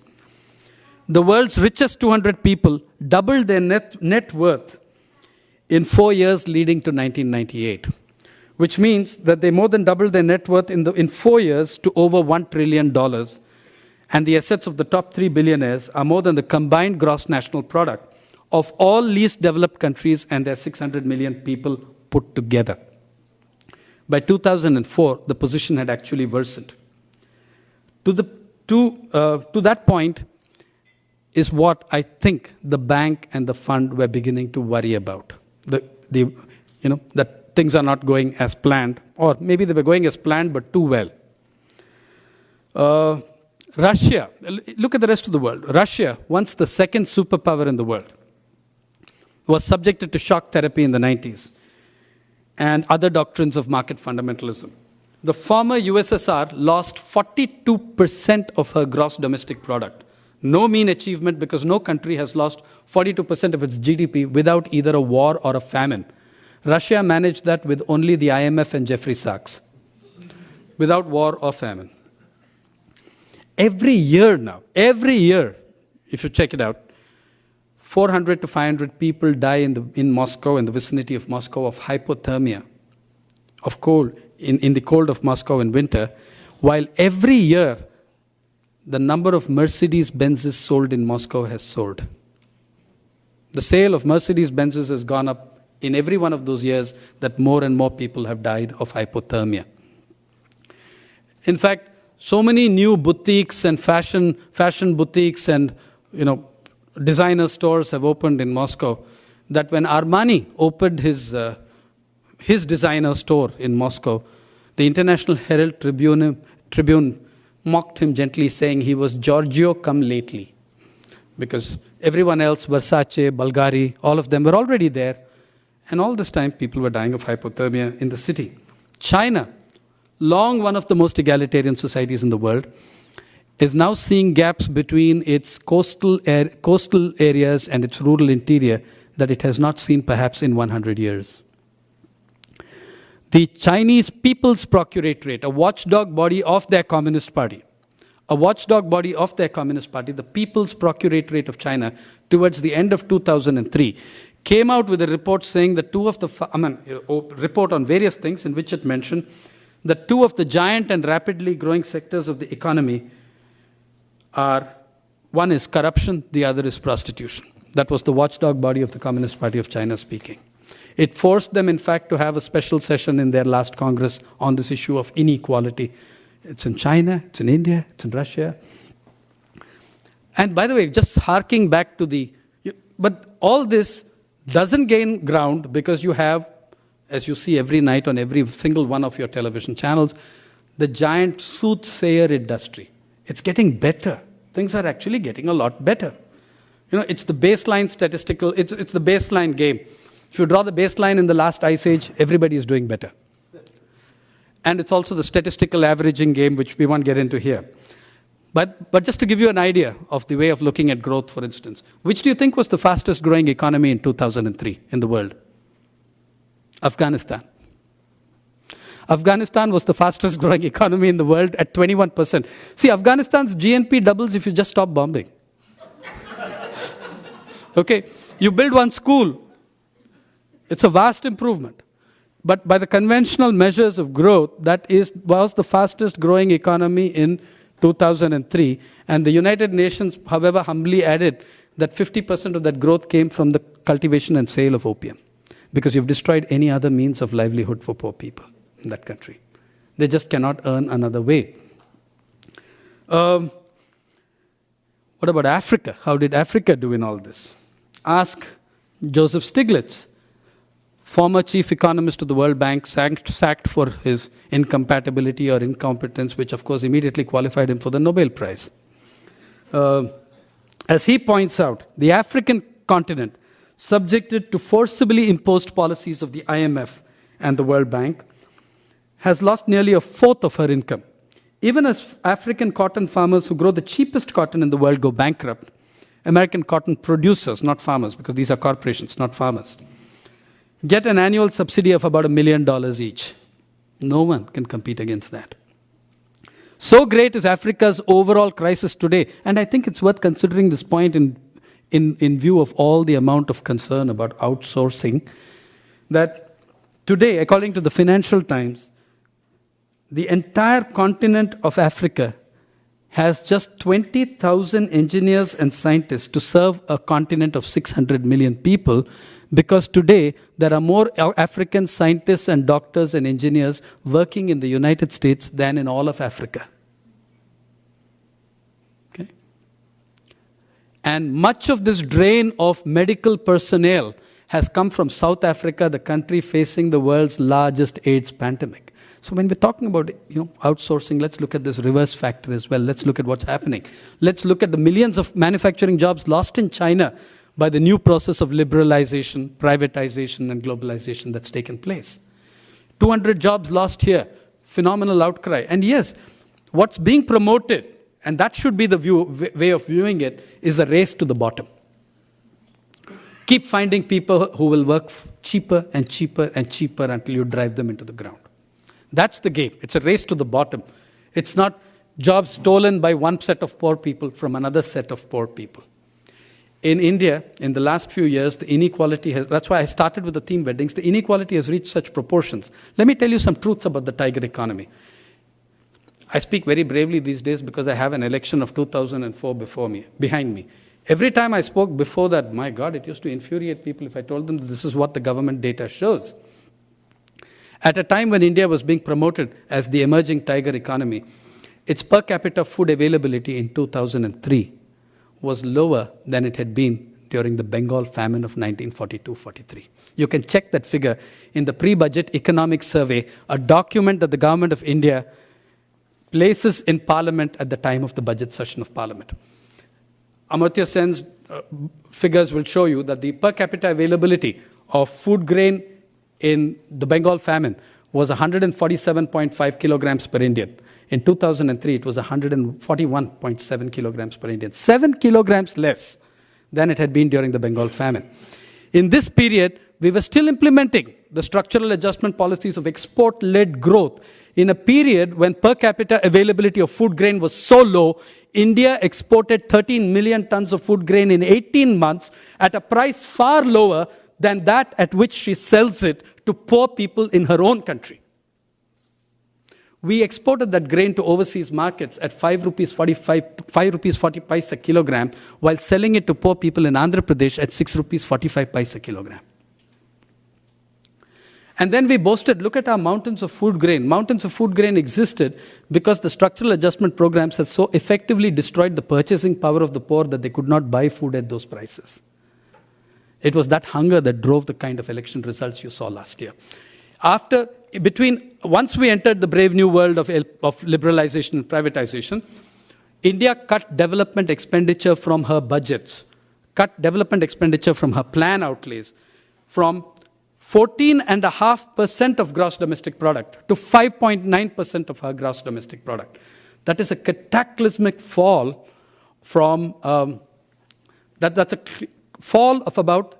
The world's richest 200 people doubled their net worth in 4 years leading to 1998, which means that they more than doubled their net worth in 4 years to over $1 trillion. And the assets of the top 3 billionaires are more than the combined gross national product of all least developed countries and their 600 million people put together. By 2004, the position had actually worsened. To that point is what I think the bank and the fund were beginning to worry about. That things are not going as planned, or maybe they were going as planned but too well. Russia, look at the rest of the world. Russia, once the second superpower in the world, was subjected to shock therapy in the 90s and other doctrines of market fundamentalism. The former USSR lost 42% of her gross domestic product. No mean achievement, because no country has lost 42% of its GDP without either a war or a famine. Russia managed that with only the IMF and Jeffrey Sachs, without war or famine. Every year now, if you check it out, 400 to 500 people die in Moscow, in the vicinity of Moscow, of hypothermia, of cold, in the cold of Moscow in winter, while every year the number of Mercedes-Benzes sold in Moscow has soared. The sale of Mercedes-Benzes has gone up in every one of those years, that more and more people have died of hypothermia. In fact, so many new boutiques and fashion boutiques and designer stores have opened in Moscow, that when Armani opened his designer store in Moscow, the International Herald Tribune mocked him gently, saying he was Giorgio come lately. Because everyone else, Versace, Bulgari, all of them were already there. And all this time, people were dying of hypothermia in the city. China, long one of the most egalitarian societies in the world, is now seeing gaps between its coastal areas and its rural interior that it has not seen perhaps in 100 years. The Chinese People's Procuratorate, a watchdog body of their Communist Party, a watchdog body of their Communist Party, the People's Procuratorate of China, towards the end of 2003, came out with a report saying that report on various things in which it mentioned that two of the giant and rapidly growing sectors of the economy are, one is corruption, the other is prostitution. That was the watchdog body of the Communist Party of China speaking. It forced them, in fact, to have a special session in their last Congress on this issue of inequality. It's in China, it's in India, it's in Russia. And by the way, just harking back to but all this doesn't gain ground because you have, as you see every night on every single one of your television channels, the giant soothsayer industry. It's getting better. Things are actually getting a lot better. It's the baseline statistical, it's the baseline game. If you draw the baseline in the last ice age, everybody is doing better. And it's also the statistical averaging game, which we won't get into here. But just to give you an idea of the way of looking at growth, for instance, which do you think was the fastest growing economy in 2003 in the world? Afghanistan. Afghanistan was the fastest growing economy in the world at 21%. See, Afghanistan's GNP doubles if you just stop bombing. Okay, you build one school. It's a vast improvement. But by the conventional measures of growth, was the fastest growing economy in 2003. And the United Nations, however, humbly added that 50% of that growth came from the cultivation and sale of opium. Because you've destroyed any other means of livelihood for poor people in that country. They just cannot earn another way. What about Africa? How did Africa do in all this? Ask Joseph Stiglitz, former chief economist of the World Bank, sacked for his incompatibility or incompetence, which of course immediately qualified him for the Nobel Prize. As he points out, the African continent, subjected to forcibly imposed policies of the IMF and the World Bank, has lost nearly a fourth of her income. Even as African cotton farmers who grow the cheapest cotton in the world go bankrupt, American cotton producers, not farmers, because these are corporations, not farmers, get an annual subsidy of about $1 million each. No one can compete against that. So great is Africa's overall crisis today, and I think it's worth considering this point in view of all the amount of concern about outsourcing, that today, according to the Financial Times, the entire continent of Africa has just 20,000 engineers and scientists to serve a continent of 600 million people, because today there are more African scientists and doctors and engineers working in the United States than in all of Africa. Okay? And much of this drain of medical personnel has come from South Africa, the country facing the world's largest AIDS pandemic. So when we're talking about outsourcing, let's look at this reverse factor as well. Let's look at what's happening. Let's look at the millions of manufacturing jobs lost in China by the new process of liberalization, privatization, and globalization that's taken place. 200 jobs lost here. Phenomenal outcry. And yes, what's being promoted, and that should be the way of viewing it, is a race to the bottom. Keep finding people who will work cheaper and cheaper and cheaper until you drive them into the ground. That's the game. It's a race to the bottom. It's not jobs stolen by one set of poor people from another set of poor people. In India, in the last few years, the inequality that's why I started with the theme weddings, the inequality has reached such proportions. Let me tell you some truths about the tiger economy. I speak very bravely these days because I have an election of 2004 behind me. Every time I spoke before that, my God, it used to infuriate people if I told them that this is what the government data shows. At a time when India was being promoted as the emerging tiger economy, its per capita food availability in 2003 was lower than it had been during the Bengal famine of 1942-43. You can check that figure in the pre-budget economic survey, a document that the government of India places in Parliament at the time of the budget session of Parliament. Amartya Sen's figures will show you that the per capita availability of food grain in the Bengal famine was 147.5 kilograms per Indian. In 2003, it was 141.7 kilograms per Indian. 7 kilograms less than it had been during the Bengal famine. In this period, we were still implementing the structural adjustment policies of export-led growth In a period when per capita availability of food grain was so low, India exported 13 million tons of food grain in 18 months at a price far lower than that at which she sells it to poor people in her own country. We exported that grain to overseas markets at 5 rupees 40 paise a kilogram, while selling it to poor people in Andhra Pradesh at 6 rupees 45 paise a kilogram. And then we boasted, look at our mountains of food grain. Mountains of food grain existed because the structural adjustment programs had so effectively destroyed the purchasing power of the poor that they could not buy food at those prices. It was that hunger that drove the kind of election results you saw last year. Once we entered the brave new world of liberalization and privatization, India cut development expenditure from her budgets, cut development expenditure from her plan outlays from 14.5% of gross domestic product to 5.9% of her gross domestic product. That is a cataclysmic fall from, that's a fall of about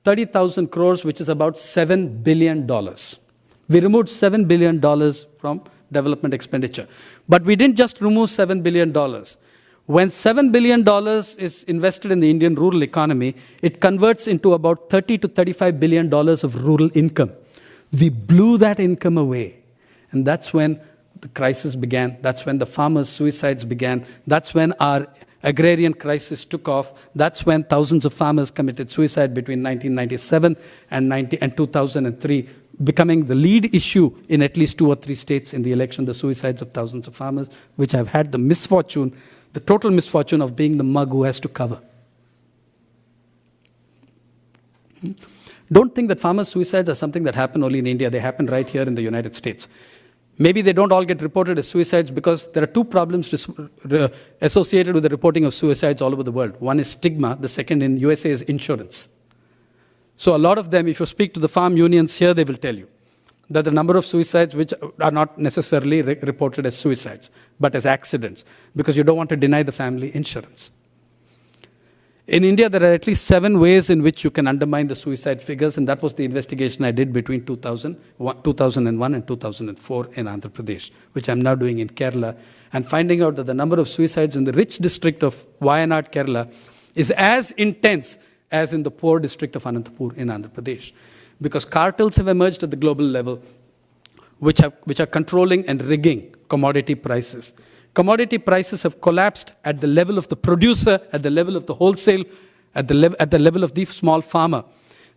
30,000 crores, which is about $7 billion. We removed $7 billion from development expenditure. But we didn't just remove $7 billion. When $7 billion is invested in the Indian rural economy, it converts into about $30 to $35 billion of rural income. We blew that income away. And that's when the crisis began. That's when the farmers' suicides began. That's when our agrarian crisis took off. That's when thousands of farmers committed suicide between 1997 and 2003, becoming the lead issue in at least 2 or 3 states in the election, the suicides of thousands of farmers, which have had the misfortune, the total misfortune of being the mug who has to cover. Don't think that farmers' suicides are something that happen only in India. They happen right here in the United States. Maybe they don't all get reported as suicides because there are 2 problems associated with the reporting of suicides all over the world. One is stigma. The second in USA is insurance. So a lot of them, if you speak to the farm unions here, they will tell you that the number of suicides which are not necessarily reported as suicides, but as accidents, because you don't want to deny the family insurance. In India, there are at least 7 ways in which you can undermine the suicide figures, and that was the investigation I did between 2001 and 2004 in Andhra Pradesh, which I'm now doing in Kerala, and finding out that the number of suicides in the rich district of Wayanad, Kerala, is as intense as in the poor district of Anantapur in Andhra Pradesh. Because cartels have emerged at the global level, which are controlling and rigging commodity prices. Commodity prices have collapsed at the level of the producer, at the level of the wholesale, at the level of the small farmer.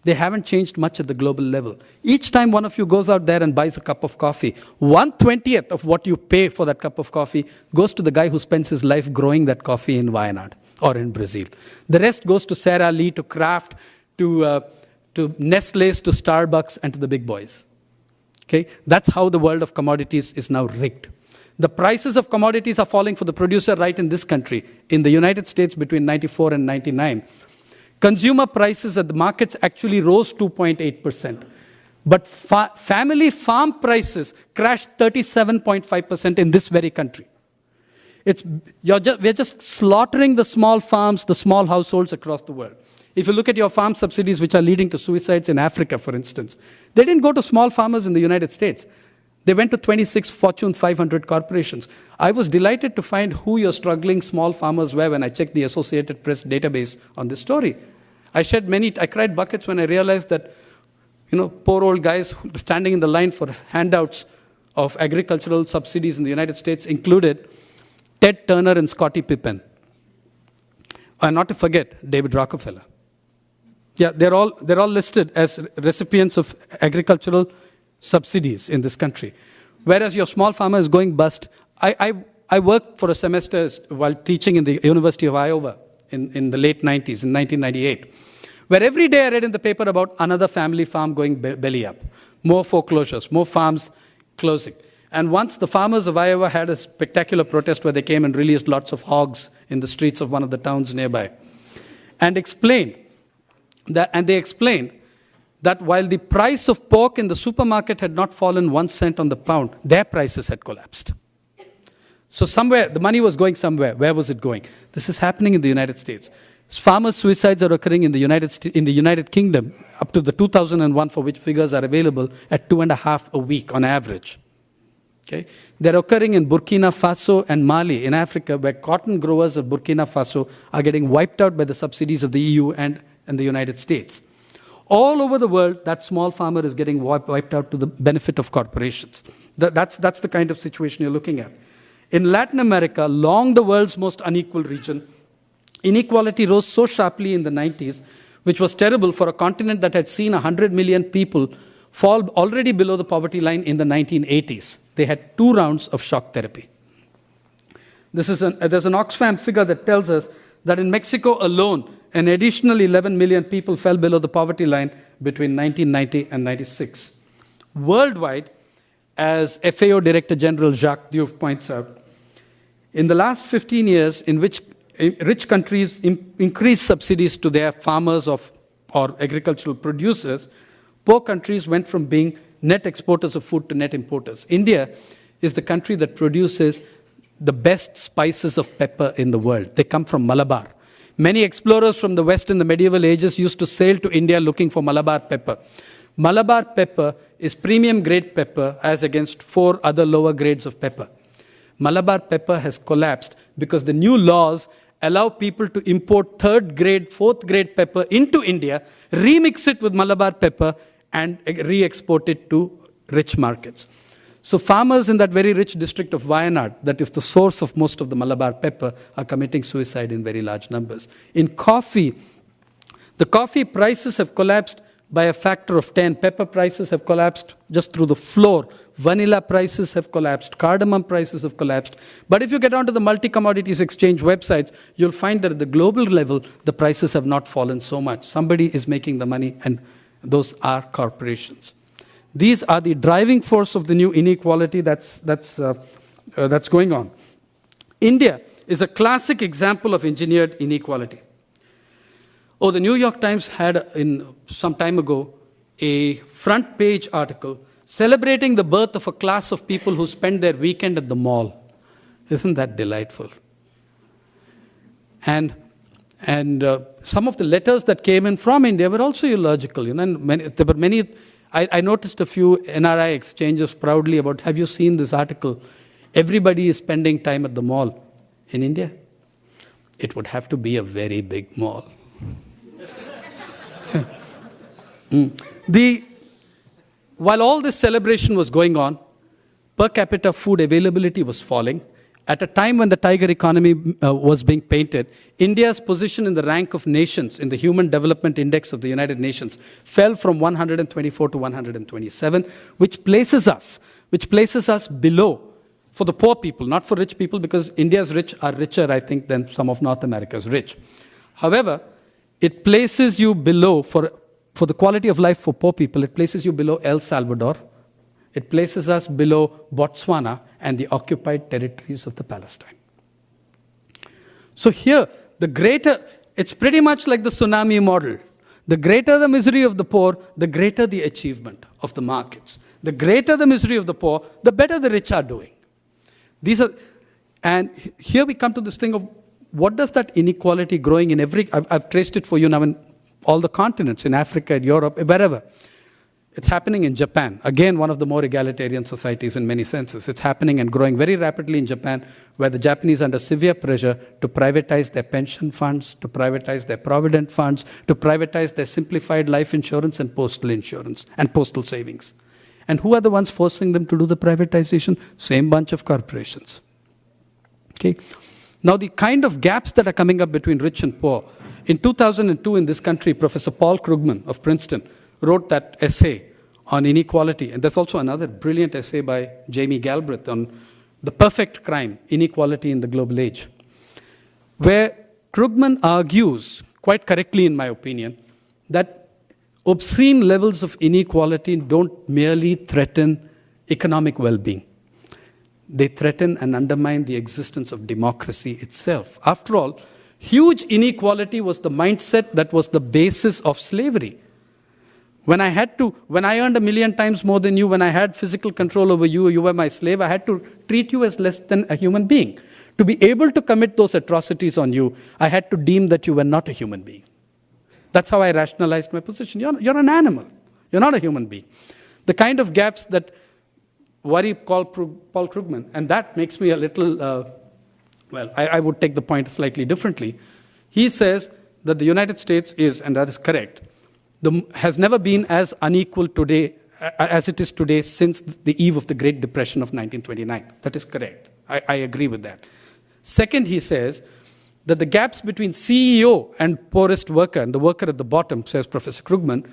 They haven't changed much at the global level. Each time one of you goes out there and buys a cup of coffee, 1/20th of what you pay for that cup of coffee goes to the guy who spends his life growing that coffee in Wayanad or in Brazil. The rest goes to Sara Lee, to Kraft, to Nestle's, to Starbucks, and to the big boys. Okay? That's how the world of commodities is now rigged. The prices of commodities are falling for the producer right in this country. In the United States, between 94 and 99, consumer prices at the markets actually rose 2.8%. But family farm prices crashed 37.5% in this very country. We're just slaughtering the small farms, the small households across the world. If you look at your farm subsidies, which are leading to suicides in Africa, for instance, they didn't go to small farmers in the United States. They went to 26 Fortune 500 corporations. I was delighted to find who your struggling small farmers were when I checked the Associated Press database on this story. I cried buckets when I realized that, poor old guys standing in the line for handouts of agricultural subsidies in the United States included Ted Turner and Scottie Pippen. And not to forget, David Rockefeller. Yeah, they're all listed as recipients of agricultural subsidies in this country. Whereas your small farmer is going bust. I worked for a semester while teaching in the University of Iowa in the late 90s, in 1998, where every day I read in the paper about another family farm going belly up, more foreclosures, more farms closing. And once the farmers of Iowa had a spectacular protest where they came and released lots of hogs in the streets of one of the towns nearby, and explained that while the price of pork in the supermarket had not fallen 1 cent on the pound, their prices had collapsed. So somewhere, the money was going somewhere. Where was it going? This is happening in the United States. Farmers' suicides are occurring in the United Kingdom, up to the 2001, for which figures are available, at 2.5 a week on average. Okay? They're occurring in Burkina Faso and Mali in Africa, where cotton growers of Burkina Faso are getting wiped out by the subsidies of the EU and the United States. All over the world, that small farmer is getting wiped out to the benefit of corporations. That's the kind of situation you're looking at. In Latin America, long the world's most unequal region, inequality rose so sharply in the 90s, which was terrible for a continent that had seen 100 million people fall already below the poverty line in the 1980s. They had 2 rounds of shock therapy. There's an Oxfam figure that tells us that in Mexico alone, an additional 11 million people fell below the poverty line between 1990 and 96. Worldwide, as FAO Director General Jacques Diouf points out, in the last 15 years, in which rich countries increased subsidies to their farmers or agricultural producers, poor countries went from being net exporters of food to net importers. India is the country that produces the best spices of pepper in the world. They come from Malabar. Many explorers from the West in the medieval ages used to sail to India looking for Malabar pepper. Malabar pepper is premium grade pepper as against 4 other lower grades of pepper. Malabar pepper has collapsed because the new laws allow people to import 3rd grade, 4th grade pepper into India, remix it with Malabar pepper, and re-export it to rich markets. So farmers in that very rich district of Wayanad, that is the source of most of the Malabar pepper, are committing suicide in very large numbers. In coffee, the coffee prices have collapsed by a factor of 10. Pepper prices have collapsed just through the floor. Vanilla prices have collapsed. Cardamom prices have collapsed. But if you get onto the multi-commodities exchange websites, you'll find that at the global level, the prices have not fallen so much. Somebody is making the money, and those are corporations. These are the driving force of the new inequality that's going on. India is a classic example of engineered inequality. Oh, the New York Times had, some time ago, a front page article celebrating the birth of a class of people who spend their weekend at the mall. Isn't that delightful? And some of the letters that came in from India were also illogical. There were many. I noticed a few NRI exchanges proudly about, have you seen this article? Everybody is spending time at the mall in India. It would have to be a very big mall. While all this celebration was going on, per capita food availability was falling. At a time when the tiger economy was being painted, India's position in the rank of nations in the Human Development Index of the United Nations fell from 124 to 127, which places us below for the poor people, not for rich people, because India's rich are richer, I think, than some of North America's rich. However, it places you below, for the quality of life for poor people, it places you below El Salvador. It places us below Botswana and the occupied territories of the Palestine. So here, it's pretty much like the tsunami model. The greater the misery of the poor, the greater the achievement of the markets. The greater the misery of the poor, the better the rich are doing. And here we come to this thing of what does that inequality growing in I've traced it for you now in all the continents, in Africa, in Europe, wherever. It's happening in Japan, again, one of the more egalitarian societies in many senses. It's happening and growing very rapidly in Japan, where the Japanese are under severe pressure to privatize their pension funds, to privatize their provident funds, to privatize their simplified life insurance and postal savings. And who are the ones forcing them to do the privatization? Same bunch of corporations. Okay. Now, the kind of gaps that are coming up between rich and poor. In 2002, in this country, Professor Paul Krugman of Princeton wrote that essay on inequality. And there's also another brilliant essay by Jamie Galbraith on the perfect crime, inequality in the global age, where Krugman argues, quite correctly in my opinion, that obscene levels of inequality don't merely threaten economic well-being. They threaten and undermine the existence of democracy itself. After all, huge inequality was the mindset that was the basis of slavery. When I earned 1 million times more than you, when I had physical control over you, you were my slave, I had to treat you as less than a human being. To be able to commit those atrocities on you, I had to deem that you were not a human being. That's how I rationalized my position. You're an animal. You're not a human being. The kind of gaps that worry Paul Krugman, and that makes me a little, I would take the point slightly differently. He says that the United States is, and that is correct, has never been as unequal today as it is today since the eve of the Great Depression of 1929. That is correct. I agree with that. Second, he says that the gaps between CEO and poorest worker, and the worker at the bottom, says Professor Krugman,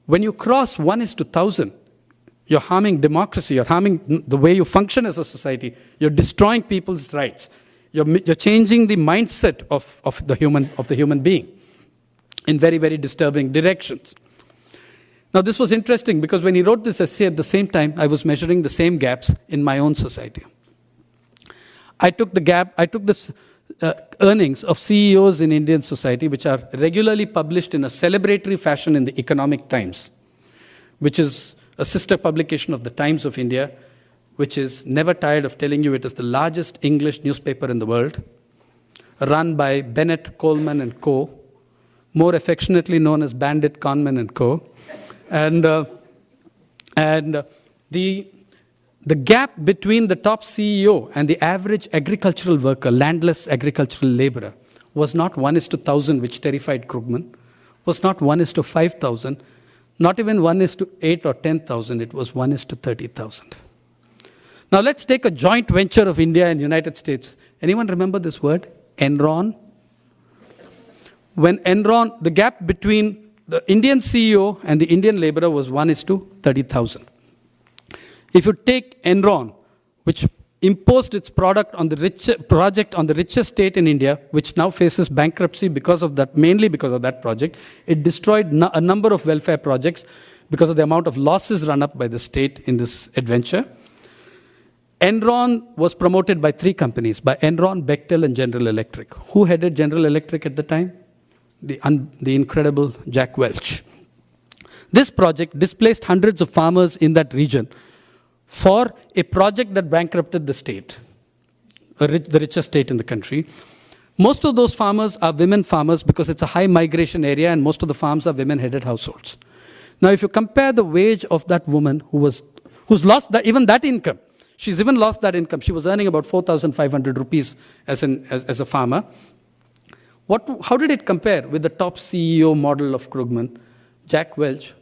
when you cross 1:1,000, you're harming democracy, you're harming the way you function as a society, you're destroying people's rights, you're changing the mindset of the human being in very, very disturbing directions. Now, this was interesting because when he wrote this essay at the same time, I was measuring the same gaps in my own society. I took the earnings of CEOs in Indian society, which are regularly published in a celebratory fashion in the Economic Times, which is a sister publication of the Times of India, which is never tired of telling you it is the largest English newspaper in the world, run by Bennett, Coleman and Co., more affectionately known as Bandit, Conman and Co. And the gap between the top CEO and the average agricultural worker, landless agricultural laborer, was not 1:1,000, which terrified Krugman, was not 1:5,000, not even 1:8 or 10,000, it was 1:30,000. Now let's take a joint venture of India and United States. Anyone remember this word? Enron? When Enron, the gap between the Indian CEO and the Indian laborer was 1:30,000. If you take Enron, which imposed its project on the richest state in India, which now faces bankruptcy because of that, mainly because of that project, it destroyed a number of welfare projects because of the amount of losses run up by the state in this adventure. Enron was promoted by 3 companies, by Enron, Bechtel, and General Electric. Who headed General Electric at the time? The incredible Jack Welch. This project displaced hundreds of farmers in that region for a project that bankrupted the state, the richest state in the country. Most of those farmers are women farmers because it's a high migration area and most of the farms are women-headed households. Now, if you compare the wage of that woman who's lost even that income, she's even lost that income. She was earning about 4,500 rupees as a farmer. How did it compare with the top CEO model of Krugman, Jack Welch,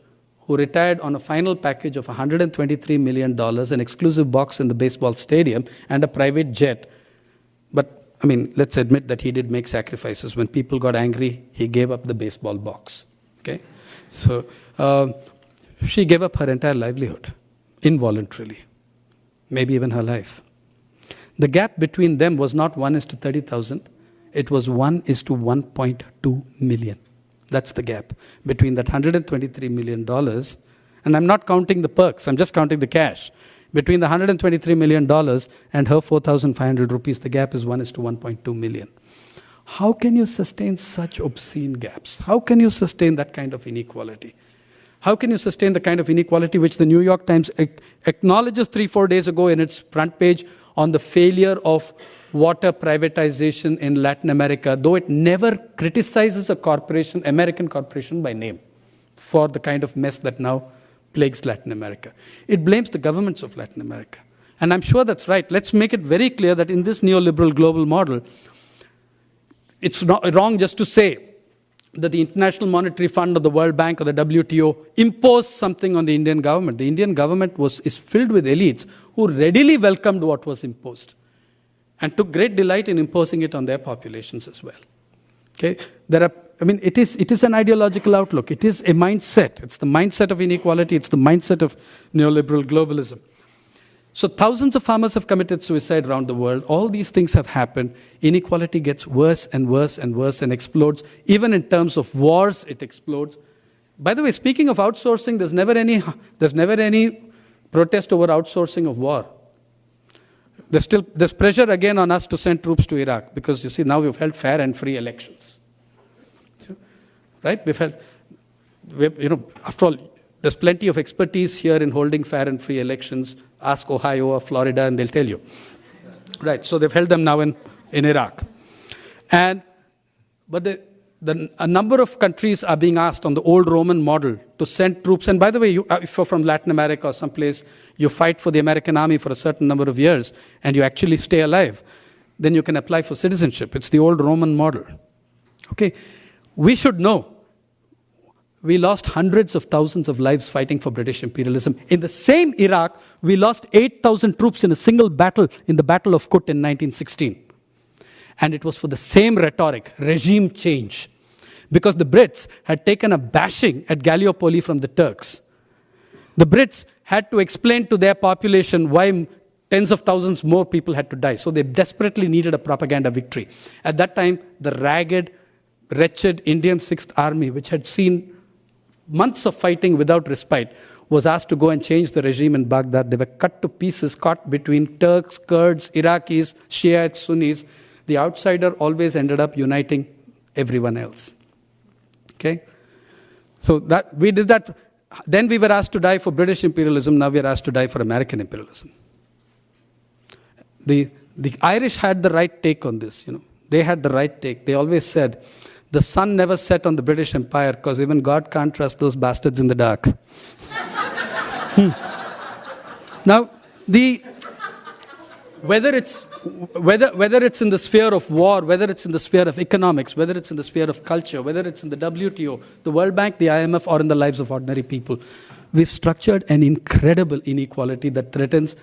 who retired on a final package of $123 million, an exclusive box in the baseball stadium, and a private jet? But, I mean, let's admit that he did make sacrifices. When people got angry, he gave up the baseball box. Okay? So, she gave up her entire livelihood, involuntarily, maybe even her life. The gap between them was not 1:30,000. It was 1:1.2 million. That's the gap between that $123 million, and I'm not counting the perks, I'm just counting the cash. Between the $123 million and her 4,500 rupees, the gap is 1:1.2 million. How can you sustain such obscene gaps? How can you sustain that kind of inequality? How can you sustain the kind of inequality which the New York Times acknowledges 3-4 days ago in its front page on the failure of water privatization in Latin America, though it never criticizes a corporation, American corporation by name, for the kind of mess that now plagues Latin America. It blames the governments of Latin America. And I'm sure that's right. Let's make it very clear that in this neoliberal global model, it's not wrong just to say that the International Monetary Fund or the World Bank or the WTO imposed something on the Indian government. The Indian government is filled with elites who readily welcomed what was imposed and took great delight in imposing it on their populations as well. Okay? It is an ideological outlook. It is a mindset. It's the mindset of inequality. It's the mindset of neoliberal globalism. So thousands of farmers have committed suicide around the world. All these things have happened. Inequality gets worse and worse and worse and explodes. Even in terms of wars, it explodes. By the way, speaking of outsourcing, there's never any protest over outsourcing of war. There's pressure again on us to send troops to Iraq because, you see, now we've held fair and free elections. Right? After all, there's plenty of expertise here in holding fair and free elections. Ask Ohio or Florida and they'll tell you. Right, so they've held them now in Iraq. But a number of countries are being asked on the old Roman model to send troops. And by the way, if you're from Latin America or someplace, you fight for the American army for a certain number of years and you actually stay alive, then you can apply for citizenship. It's the old Roman model. Okay? We should know we lost hundreds of thousands of lives fighting for British imperialism. In the same Iraq, we lost 8,000 troops in a single battle, in the Battle of Kut in 1916. And it was for the same rhetoric, regime change. Because the Brits had taken a bashing at Gallipoli from the Turks. The Brits had to explain to their population why tens of thousands more people had to die. So they desperately needed a propaganda victory. At that time, the ragged, wretched Indian Sixth Army, which had seen months of fighting without respite, was asked to go and change the regime in Baghdad. They were cut to pieces, caught between Turks, Kurds, Iraqis, Shiites, Sunnis. The outsider always ended up uniting everyone else. Okay? So that we did that. Then we were asked to die for British imperialism. Now we are asked to die for American imperialism. The Irish had the right take on this. They had the right take. They always said, the sun never set on the British Empire because even God can't trust those bastards in the dark. Now, whether it's in the sphere of war, whether it's in the sphere of economics, whether it's in the sphere of culture, whether it's in the WTO, the World Bank, the IMF, or in the lives of ordinary people, we've structured an incredible inequality that threatens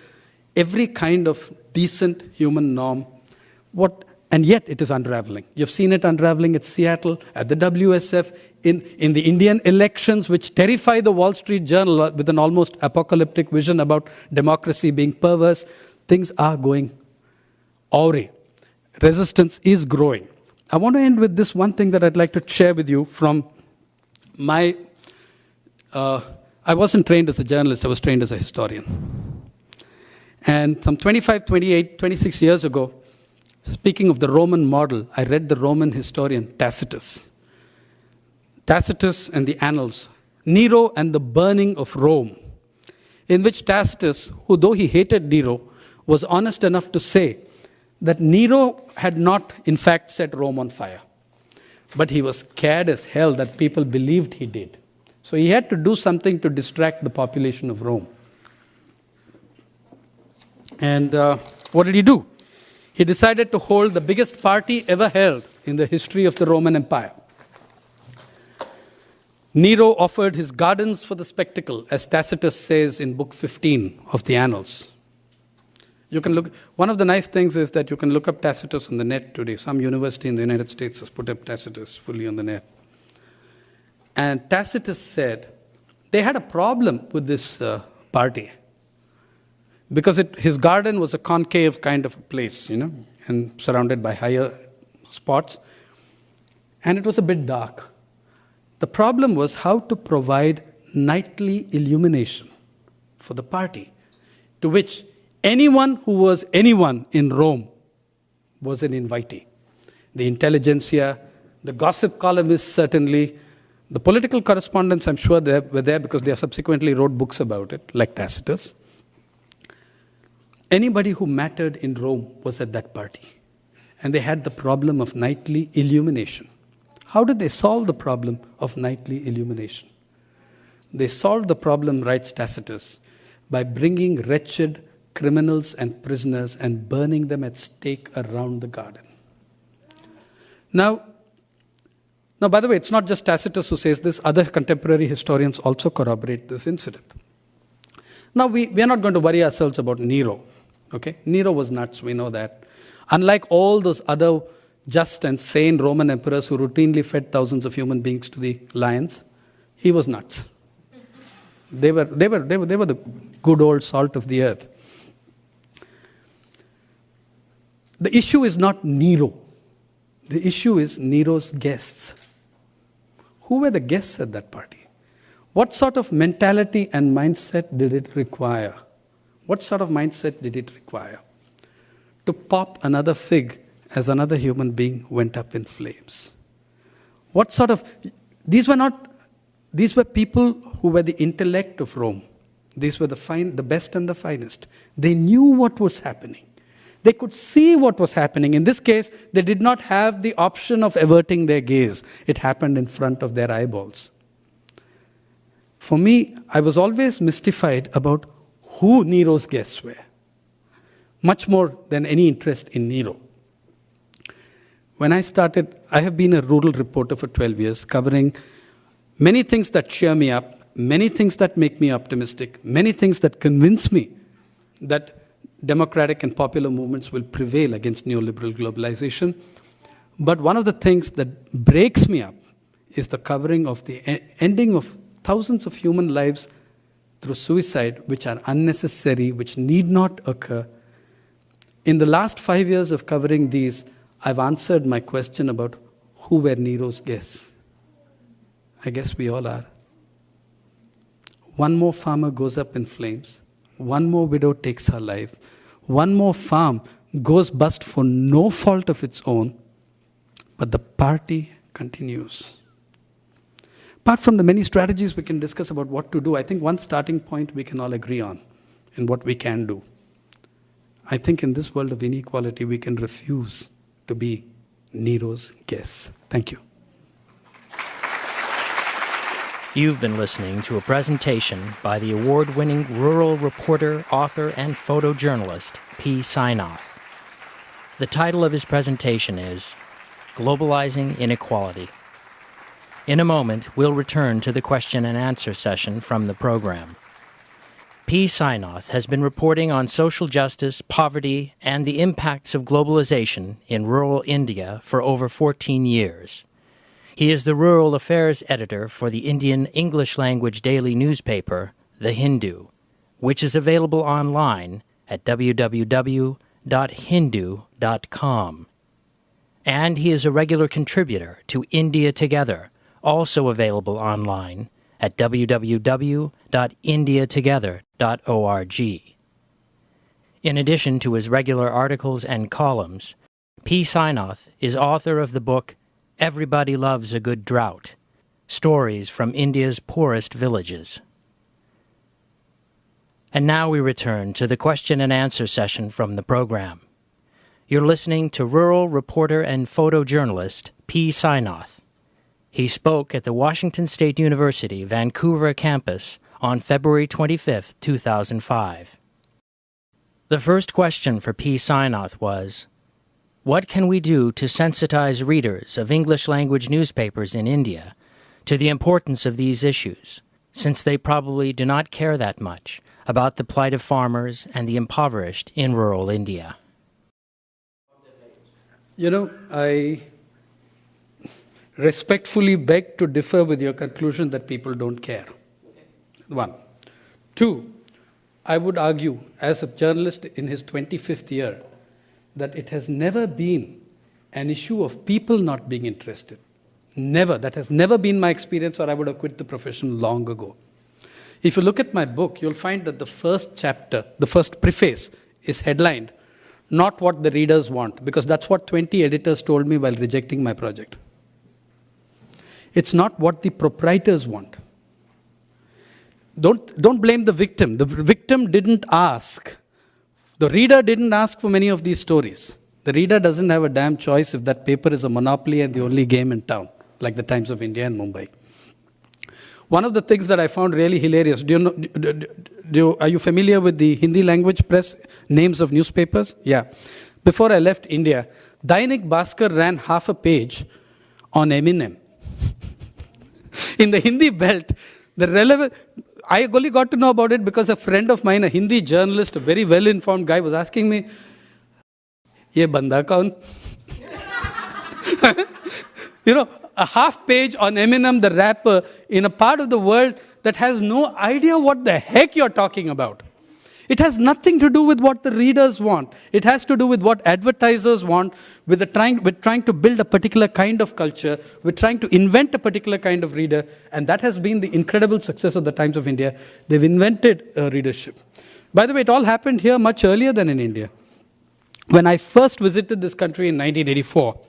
every kind of decent human norm. And yet it is unraveling. You've seen it unraveling at Seattle, at the WSF, in the Indian elections, which terrify the Wall Street Journal with an almost apocalyptic vision about democracy being perverse. Things are going awry. Resistance is growing. I want to end with this one thing that I'd like to share with you from my... I wasn't trained as a journalist, I was trained as a historian. And some 25, 28, 26 years ago, speaking of the Roman model, I read the Roman historian Tacitus. Tacitus and the Annals, Nero and the burning of Rome, in which Tacitus, who though he hated Nero, was honest enough to say that Nero had not, in fact, set Rome on fire. But he was scared as hell that people believed he did. So he had to do something to distract the population of Rome. And what did he do? He decided to hold the biggest party ever held in the history of the Roman Empire. Nero offered his gardens for the spectacle, as Tacitus says in Book 15 of the Annals. You can look. One of the nice things is that you can look up Tacitus on the net today. Some university in the United States has put up Tacitus fully on the net. And Tacitus said they had a problem with this party. Because his garden was a concave kind of a place, and surrounded by higher spots. And it was a bit dark. The problem was how to provide nightly illumination for the party, to which anyone who was anyone in Rome was an invitee. The intelligentsia, the gossip columnists certainly, the political correspondents, I'm sure they were there because they subsequently wrote books about it, like Tacitus. Anybody who mattered in Rome was at that party. And they had the problem of nightly illumination. How did they solve the problem of nightly illumination? They solved the problem, writes Tacitus, by bringing wretched criminals and prisoners and burning them at stake around the garden. Now, by the way, it's not just Tacitus who says this. Other contemporary historians also corroborate this incident. Now, we are not going to worry ourselves about Nero. Okay? Nero was nuts, we know that. Unlike all those other just and sane Roman emperors who routinely fed thousands of human beings to the lions, he was nuts. They were the good old salt of the earth. The issue is not Nero. The issue is Nero's guests. Who were the guests at that party? What sort of mentality and mindset did it require? What sort of mindset did it require to pop another fig as another human being went up in flames? What sort of... These were people who were the intellect of Rome. These were the best and the finest. They knew what was happening. They could see what was happening. In this case, they did not have the option of averting their gaze. It happened in front of their eyeballs. For me, I was always mystified about who Nero's guests were, much more than any interest in Nero. When I started, I have been a rural reporter for 12 years, covering many things that cheer me up, many things that make me optimistic, many things that convince me that democratic and popular movements will prevail against neoliberal globalization. But one of the things that breaks me up is the covering of the ending of thousands of human lives through suicide, which are unnecessary, which need not occur. In the last 5 years of covering these, I've answered my question about who were Nero's guests. I guess we all are. One more farmer goes up in flames. One more widow takes her life. One more farm goes bust for no fault of its own. But the party continues. Apart from the many strategies we can discuss about what to do, I think one starting point we can all agree on and what we can do. I think in this world of inequality, we can refuse to be Nero's guests. Thank you. You've been listening to a presentation by the award-winning rural reporter, author, and photojournalist, P. Sainath. The title of his presentation is Globalizing Inequality. In a moment, we'll return to the question and answer session from the program. P. Sainath has been reporting on social justice, poverty, and the impacts of globalization in rural India for over 14 years. He is the rural affairs editor for the Indian English-language daily newspaper, The Hindu, which is available online at www.hindu.com. And he is a regular contributor to India Together, also available online at www.indiatogether.org. In addition to his regular articles and columns, P. Sainath is author of the book Everybody Loves a Good Drought, Stories from India's Poorest Villages. And now we return to the question and answer session from the program. You're listening to rural reporter and photojournalist P. Sainath. He spoke at the Washington State University, Vancouver campus on February 25, 2005. The first question for P. Sainath was, what can we do to sensitize readers of English-language newspapers in India to the importance of these issues, since they probably do not care that much about the plight of farmers and the impoverished in rural India? You know, I respectfully beg to differ with your conclusion that people don't care. One. Two, I would argue, as a journalist in his 25th year, that it has never been an issue of people not being interested. Never. That has never been my experience, or I would have quit the profession long ago. If you look at my book, you'll find that the first chapter, the first preface, is headlined, "Not what the readers want," because that's what 20 editors told me while rejecting my project. It's not what the proprietors want. Don't blame the victim. The victim didn't ask. The reader didn't ask for many of these stories. The reader doesn't have a damn choice if that paper is a monopoly and the only game in town, like the Times of India and Mumbai. One of the things that I found really hilarious, are you familiar with the Hindi language press names of newspapers? Yeah. Before I left India, Dainik Bhaskar ran half a page on Eminem. In the Hindi belt, the relevant... I only got to know about it because a friend of mine, a Hindi journalist, a very well-informed guy, was asking me, "Ye banda kaun?" You know, a half page on Eminem, the rapper, in a part of the world that has no idea what the heck you're talking about. It has nothing to do with what the readers want. It has to do with what advertisers want, with trying to build a particular kind of culture, with trying to invent a particular kind of reader, and that has been the incredible success of the Times of India. They've invented readership. By the way, it all happened here much earlier than in India. When I first visited this country in 1984,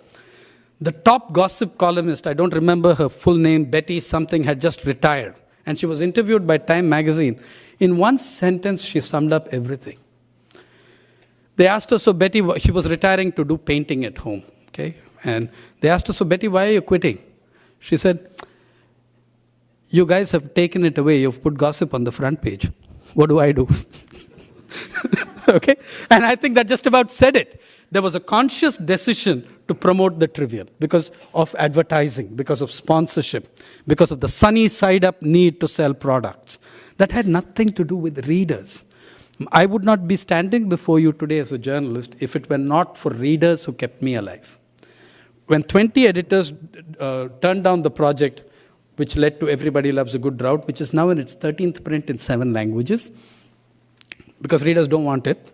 the top gossip columnist, I don't remember her full name, Betty something, had just retired, and she was interviewed by Time magazine. In one sentence, she summed up everything. They asked her, so Betty, she was retiring to do painting at home, okay? And they asked her, so Betty, why are you quitting? She said, you guys have taken it away. You've put gossip on the front page. What do I do? Okay? And I think that just about said it. There was a conscious decision to promote the trivial because of advertising, because of sponsorship, because of the sunny side up need to sell products. That had nothing to do with readers. I would not be standing before you today as a journalist if it were not for readers who kept me alive. When 20 editors turned down the project, which led to Everybody Loves a Good Drought, which is now in its 13th print in 7 languages, because readers don't want it.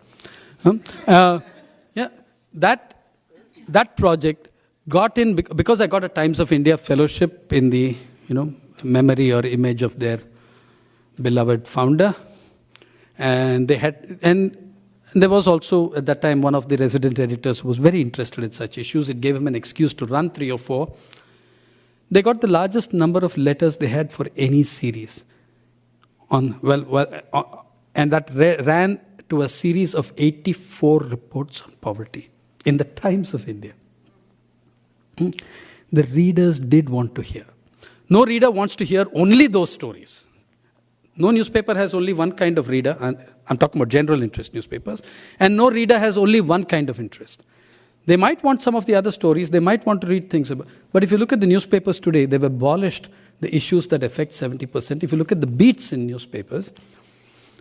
That project got in because I got a Times of India fellowship in the memory or image of their beloved founder, and there was also at that time one of the resident editors who was very interested in such issues. It gave him an excuse to run 3 or 4. They got the largest number of letters they had for any series and that ran to a series of 84 reports on poverty in the Times of India. The readers did want to hear. No reader wants to hear only those stories. No newspaper has only one kind of reader, and I'm talking about general interest newspapers, and no reader has only one kind of interest. They might want some of the other stories, they might want to read things about, but if you look at the newspapers today, they've abolished the issues that affect 70%. If you look at the beats in newspapers,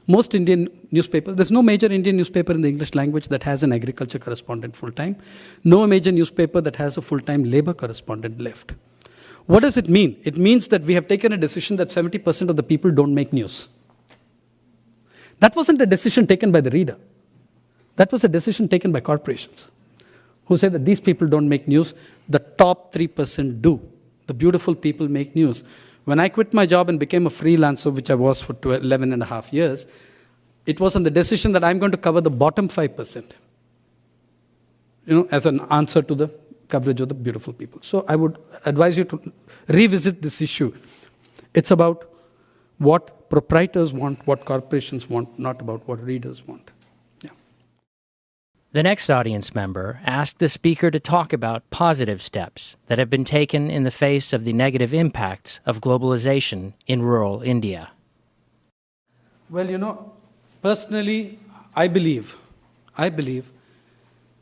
most Indian newspapers, there's no major Indian newspaper in the English language that has an agriculture correspondent full-time. No major newspaper that has a full-time labor correspondent left. What does it mean? It means that we have taken a decision that 70% of the people don't make news. That wasn't a decision taken by the reader. That was a decision taken by corporations who said that these people don't make news, the top 3% do. The beautiful people make news. When I quit my job and became a freelancer, which I was for 11 and a half years, it was on the decision that I'm going to cover the bottom 5%, as an answer to the coverage of the beautiful people. So I would advise you to revisit this issue. It's about what proprietors want, what corporations want, not about what readers want. Yeah. The next audience member asked the speaker to talk about positive steps that have been taken in the face of the negative impacts of globalization in rural India. Well, personally, I believe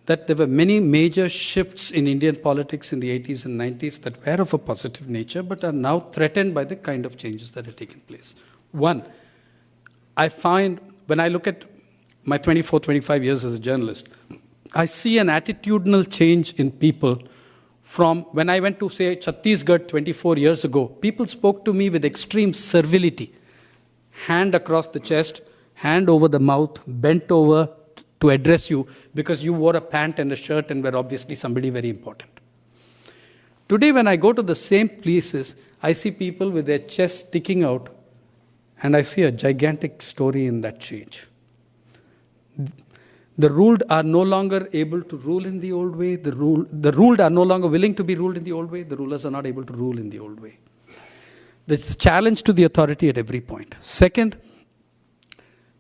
that there were many major shifts in Indian politics in the 80s and 90s that were of a positive nature, but are now threatened by the kind of changes that have taken place. One, I find when I look at my 24, 25 years as a journalist, I see an attitudinal change in people from when I went to, say, Chhattisgarh 24 years ago. People spoke to me with extreme servility, hand across the chest, hand over the mouth, bent over to address you because you wore a pant and a shirt and were obviously somebody very important. Today, when I go to the same places, I see people with their chests sticking out, and I see a gigantic story in that change. The ruled are no longer able to rule in the old way. The ruled are no longer willing to be ruled in the old way. The rulers are not able to rule in the old way. There's a challenge to the authority at every point. Second,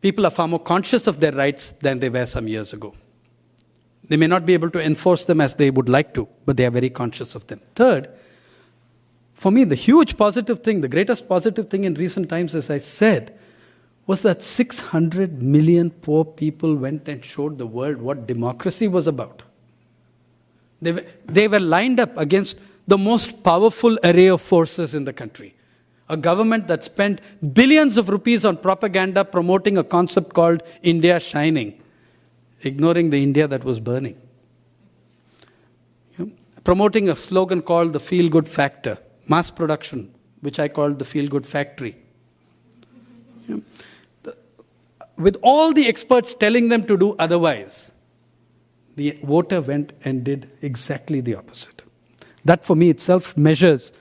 people are far more conscious of their rights than they were some years ago. They may not be able to enforce them as they would like to, but they are very conscious of them. Third, for me, the huge positive thing, the greatest positive thing in recent times, as I said, was that 600 million poor people went and showed the world what democracy was about. They were lined up against the most powerful array of forces in the country. A government that spent billions of rupees on propaganda promoting a concept called India Shining, ignoring the India that was burning. Promoting a slogan called the feel-good factor, mass production, which I called the feel-good factory. With all the experts telling them to do otherwise, the voter went and did exactly the opposite. That for me itself measures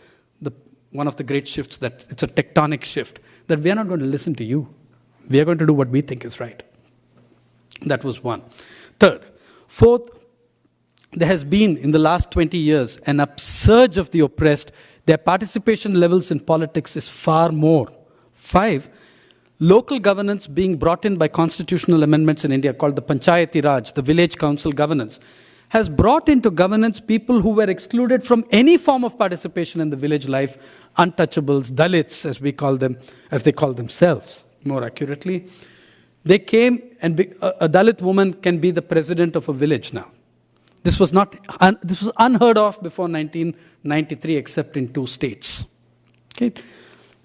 one of the great shifts, that it's a tectonic shift, that we are not going to listen to you. We are going to do what we think is right. That was one. Third. Fourth, there has been, in the last 20 years, an upsurge of the oppressed. Their participation levels in politics is far more. 5, local governance being brought in by constitutional amendments in India called the Panchayati Raj, the village council governance, has brought into governance people who were excluded from any form of participation in the village life, untouchables, Dalits, as we call them, as they call themselves, more accurately. They came, and a Dalit woman can be the president of a village now. This was unheard of before 1993, except in 2 states. Okay?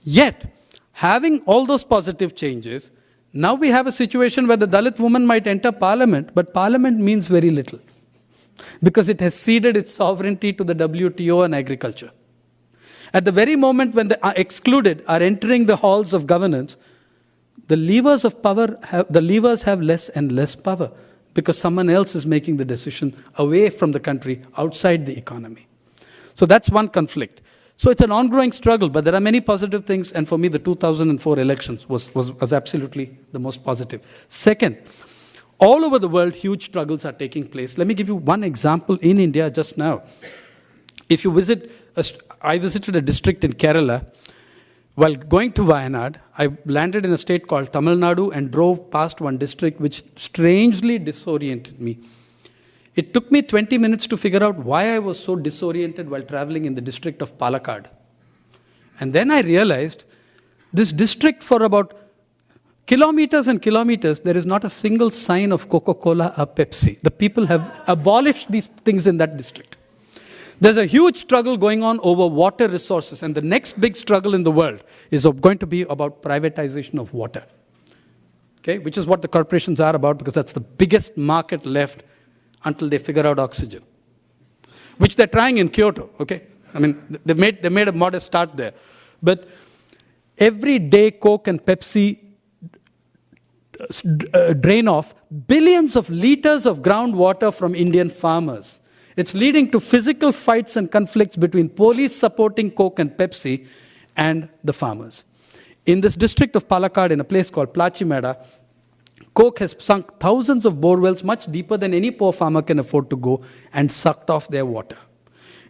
Yet, having all those positive changes, now we have a situation where the Dalit woman might enter parliament, but parliament means very little, because it has ceded its sovereignty to the WTO and agriculture. At the very moment when the excluded are entering the halls of governance, the levers of power have less and less power, because someone else is making the decision away from the country, outside the economy. So that's one conflict. So it's an ongoing struggle, but there are many positive things, and for me the 2004 elections was absolutely the most positive. Second, all over the world, huge struggles are taking place. Let me give you one example in India just now. If you I visited a district in Kerala. While going to Wayanad, I landed in a state called Tamil Nadu and drove past one district which strangely disoriented me. It took me 20 minutes to figure out why I was so disoriented while traveling in the district of Palakkad. And then I realized this district, for about kilometers and kilometers, there is not a single sign of Coca-Cola or Pepsi. The people have abolished these things in that district. There's a huge struggle going on over water resources, and the next big struggle in the world is going to be about privatization of water, okay? Which is what the corporations are about, because that's the biggest market left until they figure out oxygen, which they're trying in Kyoto, okay? I mean, they made a modest start there. But every day, Coke and Pepsi drain off billions of liters of groundwater from Indian farmers. It's leading to physical fights and conflicts between police supporting Coke and Pepsi and the farmers. In this district of Palakkad, in a place called Plachimeda, Coke has sunk thousands of bore wells much deeper than any poor farmer can afford to go, and sucked off their water.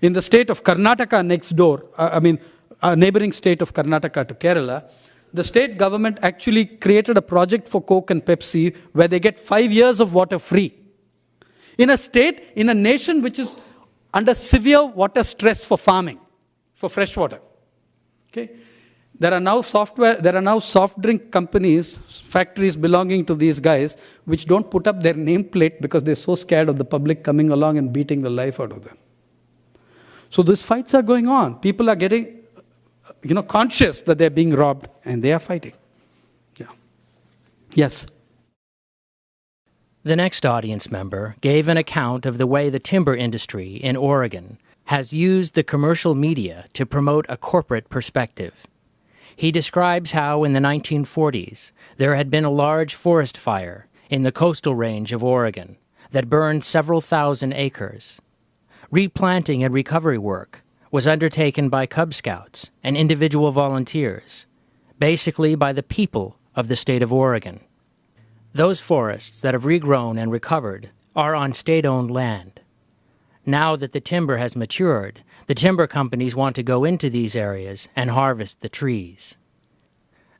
In the state of Karnataka next door, a neighboring state of Karnataka to Kerala, the state government actually created a project for Coke and Pepsi where they get 5 years of water free. In a nation which is under severe water stress for farming, for fresh water. Okay? There are now soft drink companies, factories belonging to these guys, which don't put up their nameplate because they're so scared of the public coming along and beating the life out of them. So these fights are going on. People are getting, conscious that they're being robbed, and they are fighting. Yeah. Yes. The next audience member gave an account of the way the timber industry in Oregon has used the commercial media to promote a corporate perspective. He describes how in the 1940s there had been a large forest fire in the coastal range of Oregon that burned several thousand acres. Replanting and recovery work was undertaken by Cub Scouts and individual volunteers, basically by the people of the state of Oregon. Those forests that have regrown and recovered are on state-owned land. Now that the timber has matured, the timber companies want to go into these areas and harvest the trees.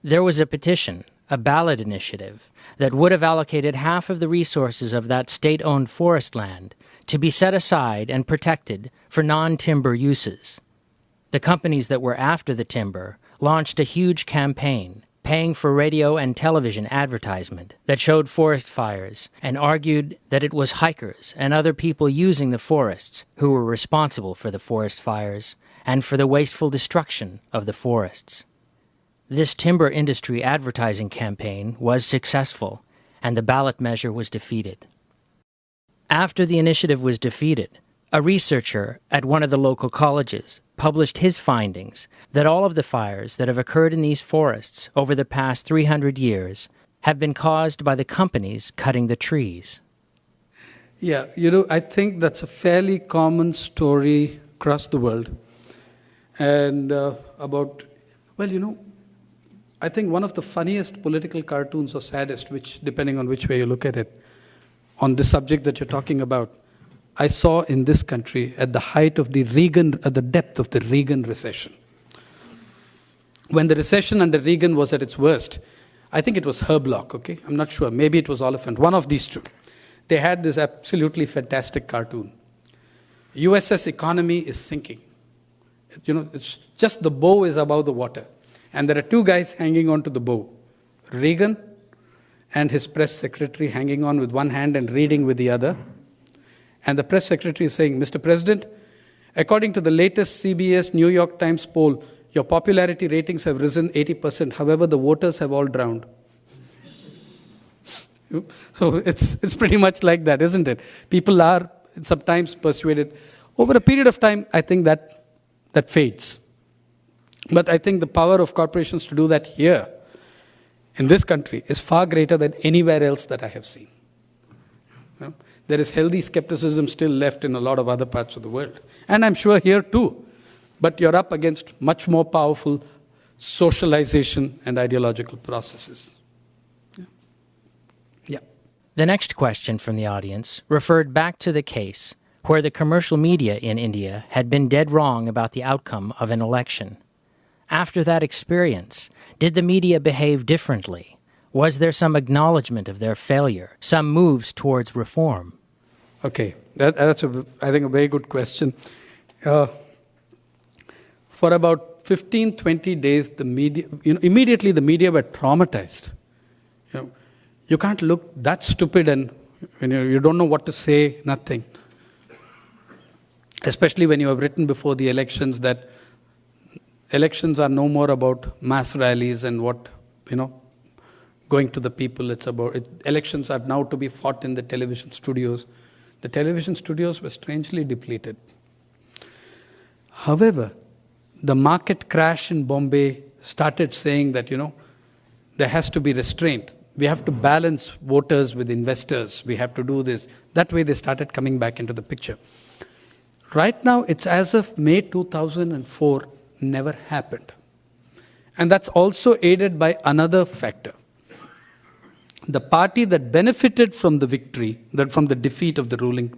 There was a petition, a ballot initiative, that would have allocated half of the resources of that state-owned forest land to be set aside and protected for non-timber uses. The companies that were after the timber launched a huge campaign, paying for radio and television advertisement that showed forest fires and argued that it was hikers and other people using the forests who were responsible for the forest fires and for the wasteful destruction of the forests. This timber industry advertising campaign was successful, and the ballot measure was defeated. After the initiative was defeated, a researcher at one of the local colleges published his findings that all of the fires that have occurred in these forests over the past 300 years have been caused by the companies cutting the trees. Yeah, I think that's a fairly common story across the world. And I think one of the funniest political cartoons, or saddest, which depending on which way you look at it, on the subject that you're talking about, I saw in this country at the height of the depth of the Reagan recession. When the recession under Reagan was at its worst, I think it was Herblock, okay? I'm not sure. Maybe it was Oliphant. One of these two. They had this absolutely fantastic cartoon. USS economy is sinking. It's just the bow is above the water. And there are two guys hanging on to the bow. Reagan and his press secretary hanging on with one hand and reading with the other. And the press secretary is saying, Mr. President, according to the latest CBS New York Times poll, your popularity ratings have risen 80%. However, the voters have all drowned. So it's pretty much like that, isn't it? People are sometimes persuaded. Over a period of time, I think that fades. But I think the power of corporations to do that here, in this country, is far greater than anywhere else that I have seen. There is healthy skepticism still left in a lot of other parts of the world. And I'm sure here too. But you're up against much more powerful socialization and ideological processes. Yeah. The next question from the audience referred back to the case where the commercial media in India had been dead wrong about the outcome of an election. After that experience, did the media behave differently? Was there some acknowledgement of their failure, some moves towards reform? Okay, that's, I think, a very good question. For about 15, 20 days, the media, immediately the media were traumatized. You can't look that stupid and you don't know what to say, nothing. Especially when you have written before the elections that elections are no more about mass rallies and going to the people. Elections are now to be fought in the television studios. The television studios were strangely depleted. However, the market crash in Bombay started saying that, there has to be restraint. We have to balance voters with investors. We have to do this. That way they started coming back into the picture. Right now, it's as if May 2004 never happened. And that's also aided by another factor. The party that benefited from the victory, from the defeat of the ruling,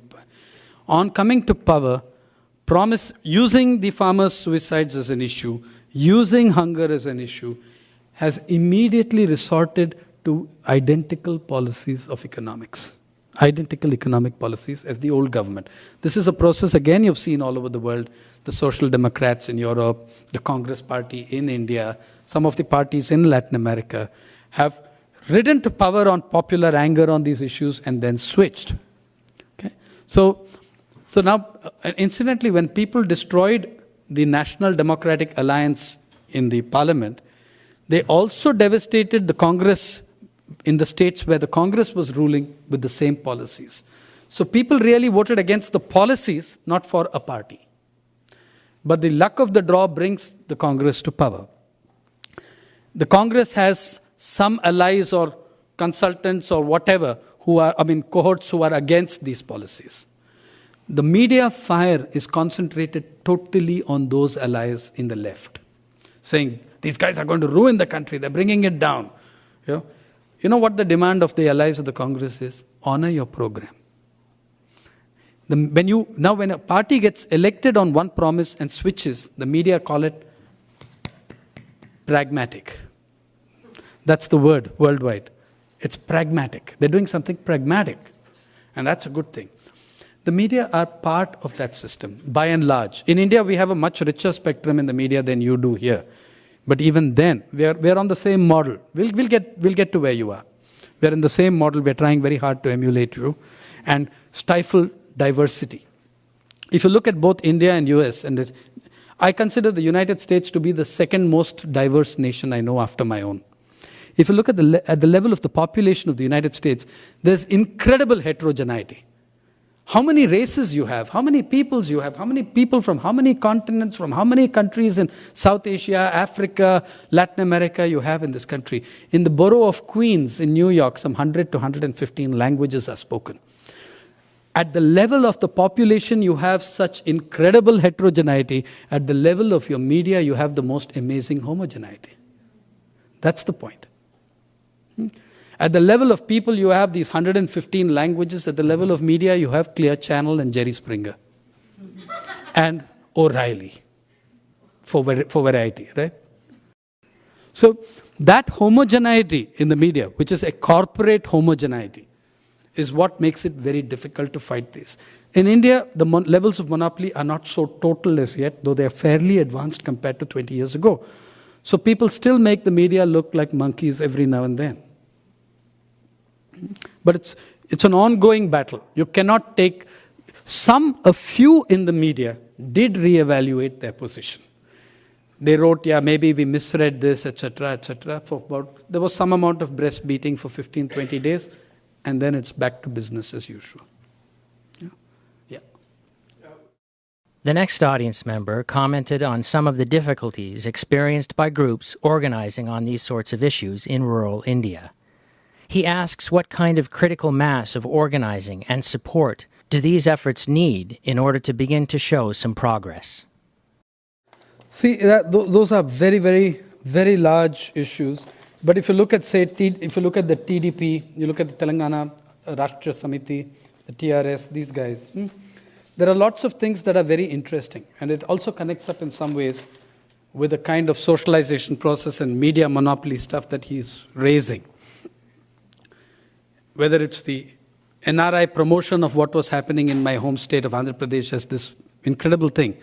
on coming to power, using the farmers' suicides as an issue, using hunger as an issue, has immediately resorted to identical policies of economics. Identical economic policies as the old government. This is a process, again, you've seen all over the world. The Social Democrats in Europe, the Congress Party in India, some of the parties in Latin America have ridden to power on popular anger on these issues and then switched. Okay? So now, incidentally, when people destroyed the National Democratic Alliance in the parliament, they also devastated the Congress in the states where the Congress was ruling with the same policies. So people really voted against the policies, not for a party. But the luck of the draw brings the Congress to power. The Congress has some allies or consultants or whatever cohorts who are against these policies. The media fire is concentrated totally on those allies in the left, saying, these guys are going to ruin the country, they're bringing it down. You know what the demand of the allies of the Congress is? Honor your program. When a party gets elected on one promise and switches, the media call it pragmatic. That's the word worldwide. It's pragmatic. They're doing something pragmatic. And that's a good thing. The media are part of that system, by and large. In India, we have a much richer spectrum in the media than you do here. But even then, we're on the same model. We'll get to where you are. We're in the same model. We're trying very hard to emulate you and stifle diversity. If you look at both India and US, and I consider the United States to be the second most diverse nation I know after my own. If you look at the level of the population of the United States, there's incredible heterogeneity. How many races you have, how many peoples you have, how many people from how many continents, from how many countries in South Asia, Africa, Latin America you have in this country. In the borough of Queens in New York, some 100 to 115 languages are spoken. At the level of the population, you have such incredible heterogeneity. At the level of your media, you have the most amazing homogeneity. That's the point. At the level of people, you have these 115 languages. At the level of media, you have Clear Channel and Jerry Springer. And O'Reilly for variety, right? So That homogeneity in the media, which is a corporate homogeneity, is what makes it very difficult to fight this. In India, the levels of monopoly are not so total as yet, though they are fairly advanced compared to 20 years ago. So people still make the media look like monkeys every now and then. But it's an ongoing battle. You cannot take a few in the media did reevaluate their position. They wrote, yeah, maybe we misread this, etc., etc. There was some amount of breast beating for 15, 20 days, and then it's back to business as usual. Yeah. The next audience member commented on some of the difficulties experienced by groups organizing on these sorts of issues in rural India. He asks what kind of critical mass of organizing and support do these efforts need in order to begin to show some progress? See, those are very, very, very large issues. But if you look at, if you look at the TDP, you look at the Telangana Rashtriya Samiti, the TRS, these guys, there are lots of things that are very interesting. And it also connects up in some ways with the kind of socialization process and media monopoly stuff that he's raising. Whether it's the NRI promotion of what was happening in my home state of Andhra Pradesh as this incredible thing.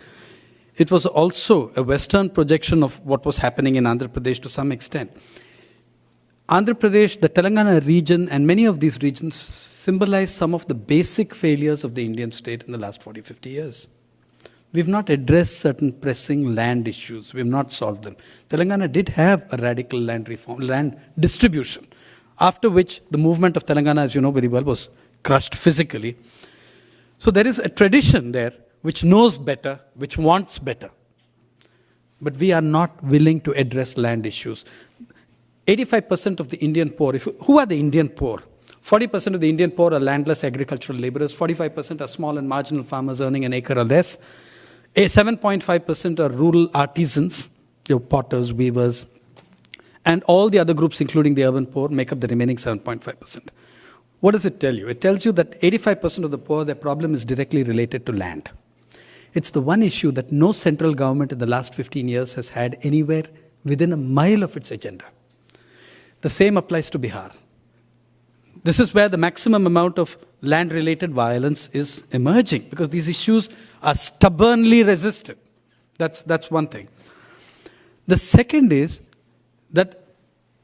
It was also a Western projection of what was happening in Andhra Pradesh to some extent. Andhra Pradesh, the Telangana region, and many of these regions symbolize some of the basic failures of the Indian state in the last 40, 50 years. We've not addressed certain pressing land issues. We've not solved them. Telangana did have a radical land reform, land distribution, after which the movement of Telangana, as you know very well, was crushed physically. So there is a tradition there which knows better, which wants better. But we are not willing to address land issues. 85% of the Indian poor, who are the Indian poor? 40% of the Indian poor are landless agricultural laborers, 45% are small and marginal farmers earning an acre or less, 7.5% are rural artisans, potters, weavers, and all the other groups, including the urban poor, make up the remaining 7.5%. What does it tell you? It tells you that 85% of the poor, their problem is directly related to land. It's the one issue that no central government in the last 15 years has had anywhere within a mile of its agenda. The same applies to Bihar. This is where the maximum amount of land-related violence is emerging, because these issues are stubbornly resisted. That's one thing. The second is that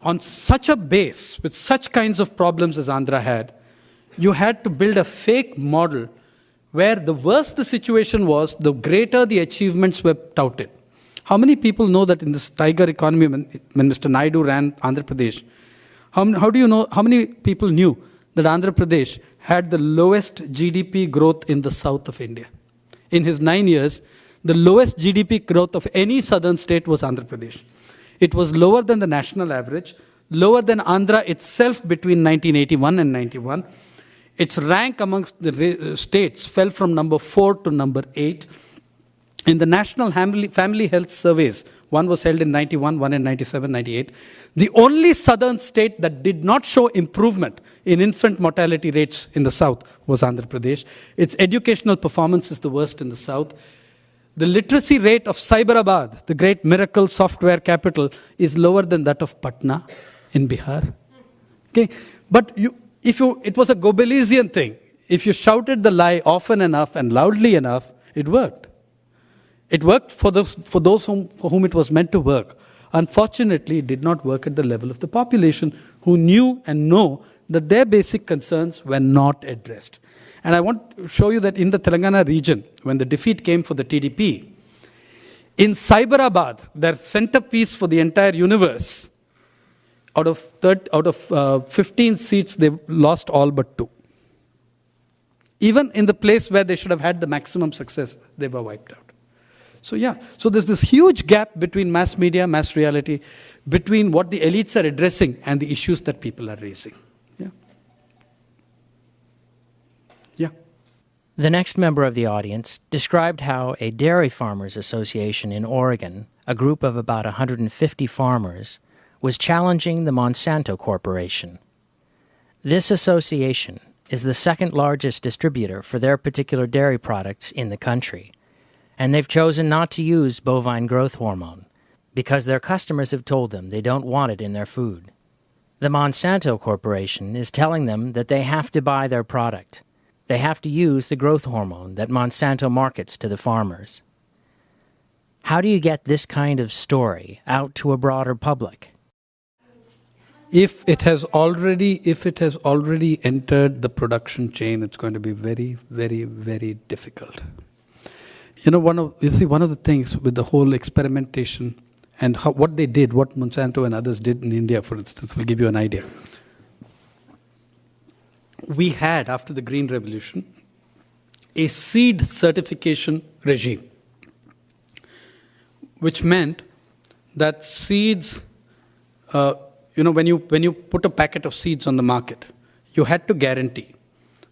on such a base, with such kinds of problems as Andhra had, you had to build a fake model where the worse the situation was, the greater the achievements were touted. How many people know that in this tiger economy, when Mr. Naidu ran Andhra Pradesh, how do you know, how many people knew that Andhra Pradesh had the lowest GDP growth in the south of India? In his 9 years, the lowest GDP growth of any southern state was Andhra Pradesh. It was lower than the national average, lower than Andhra itself between 1981 and 91. Its rank amongst the states fell from number 4 to number 8. In the National Family Health Surveys, one was held in 91, one in 97, 98. The only southern state that did not show improvement in infant mortality rates in the south was Andhra Pradesh. Its educational performance is the worst in the south. The literacy rate of Cyberabad, the great miracle software capital, is lower than that of Patna in Bihar. Okay, but it was a Globalization thing. If you shouted the lie often enough and loudly enough, it worked. It worked for those for whom it was meant to work. Unfortunately, it did not work at the level of the population who knew and know that their basic concerns were not addressed. And I want to show you that in the Telangana region, when the defeat came for the TDP, in Cyberabad, their centerpiece for the entire universe, out of 15 seats, they lost all but 2. Even in the place where they should have had the maximum success, they were wiped out. So there's this huge gap between mass media, mass reality, between what the elites are addressing and the issues that people are raising. The next member of the audience described how a dairy farmers association in Oregon, a group of about 150 farmers, was challenging the Monsanto Corporation. This association is the second largest distributor for their particular dairy products in the country, and they've chosen not to use bovine growth hormone. because their customers have told them they don't want it in their food. The Monsanto Corporation is telling them that they have to buy their product. They have to use the growth hormone that Monsanto markets to the farmers. How do you get this kind of story out to a broader public? If it has already entered the production chain, it's going to be very, very, very difficult. One of the things with the whole experimentation and what Monsanto and others did in India, for instance, will give you an idea. We had, after the Green Revolution, a seed certification regime, which meant that seeds, when you put a packet of seeds on the market, you had to guarantee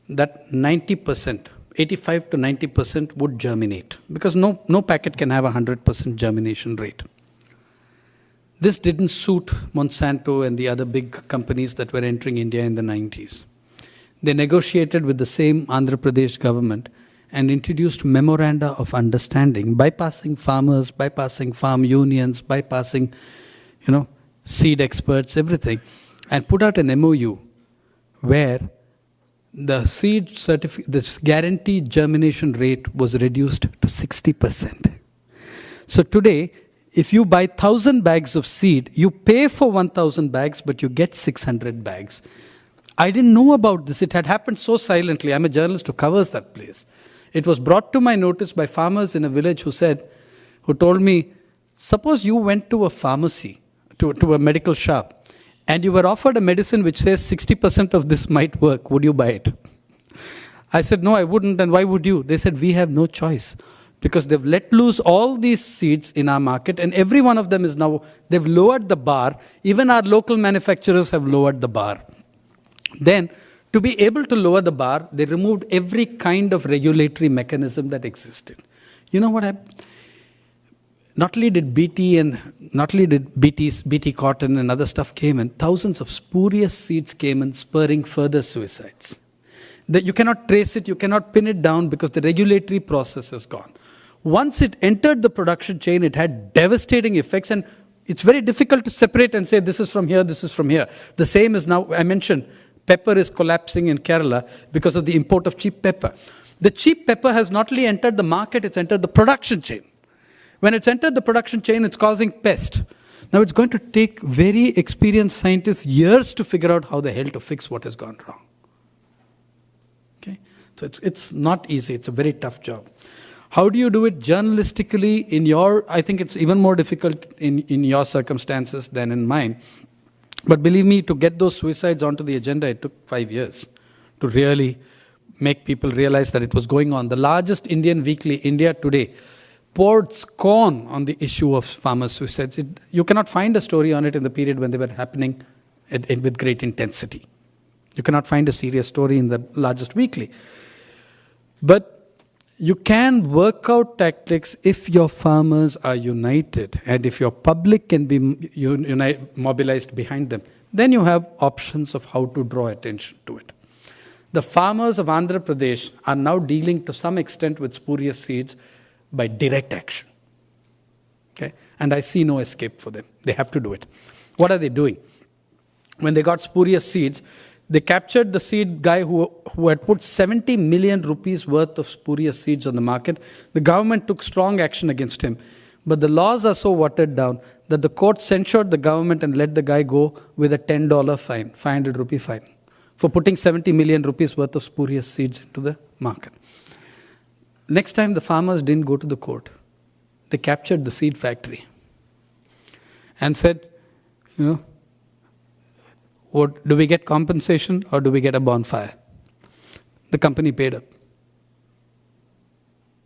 that 90%, 85 to 90% would germinate, because no packet can have a 100% germination rate. This didn't suit Monsanto and the other big companies that were entering India in the 90s. They negotiated with the same Andhra Pradesh government and introduced memoranda of understanding, bypassing farmers, bypassing farm unions, bypassing, seed experts, everything, and put out an MOU where the the guaranteed germination rate was reduced to 60%. So today, if you buy 1,000 bags of seed, you pay for 1,000 bags, but you get 600 bags. I didn't know about this. It had happened so silently. I'm a journalist who covers that place. It was brought to my notice by farmers in a village who told me, suppose you went to a pharmacy, to a medical shop, and you were offered a medicine which says 60% of this might work. Would you buy it? I said, no, I wouldn't. And why would you? They said, we have no choice, because they've let loose all these seeds in our market, and every one of them is now, they've lowered the bar. Even our local manufacturers have lowered the bar. Then, to be able to lower the bar, they removed every kind of regulatory mechanism that existed. You know what happened? Not only did BT cotton and other stuff came in, thousands of spurious seeds came in, spurring further suicides. You cannot trace it, you cannot pin it down, because the regulatory process is gone. Once it entered the production chain, it had devastating effects, and it's very difficult to separate and say this is from here, this is from here. The same is now, I mentioned, pepper is collapsing in Kerala because of the import of cheap pepper. The cheap pepper has not only entered the market, it's entered the production chain. When it's entered the production chain, it's causing pest. Now it's going to take very experienced scientists years to figure out how the hell to fix what has gone wrong. Okay? So it's not easy, it's a very tough job. How do you do it journalistically I think it's even more difficult in your circumstances than in mine. But believe me, to get those suicides onto the agenda, it took 5 years to really make people realize that it was going on. The largest Indian weekly, India Today, poured scorn on the issue of farmer suicides. You cannot find a story on it in the period when they were happening with great intensity. You cannot find a serious story in the largest weekly. But you can work out tactics if your farmers are united and if your public can be mobilized behind them. Then you have options of how to draw attention to it. The farmers of Andhra Pradesh are now dealing to some extent with spurious seeds by direct action. Okay? And I see no escape for them. They have to do it. What are they doing? When they got spurious seeds, they captured the seed guy who had put 70 million rupees worth of spurious seeds on the market. The government took strong action against him. But the laws are so watered down that the court censured the government and let the guy go with a $10 fine, 500 rupee fine, for putting 70 million rupees worth of spurious seeds into the market. Next time the farmers didn't go to the court. They captured the seed factory and said, do we get compensation or do we get a bonfire? The company paid up.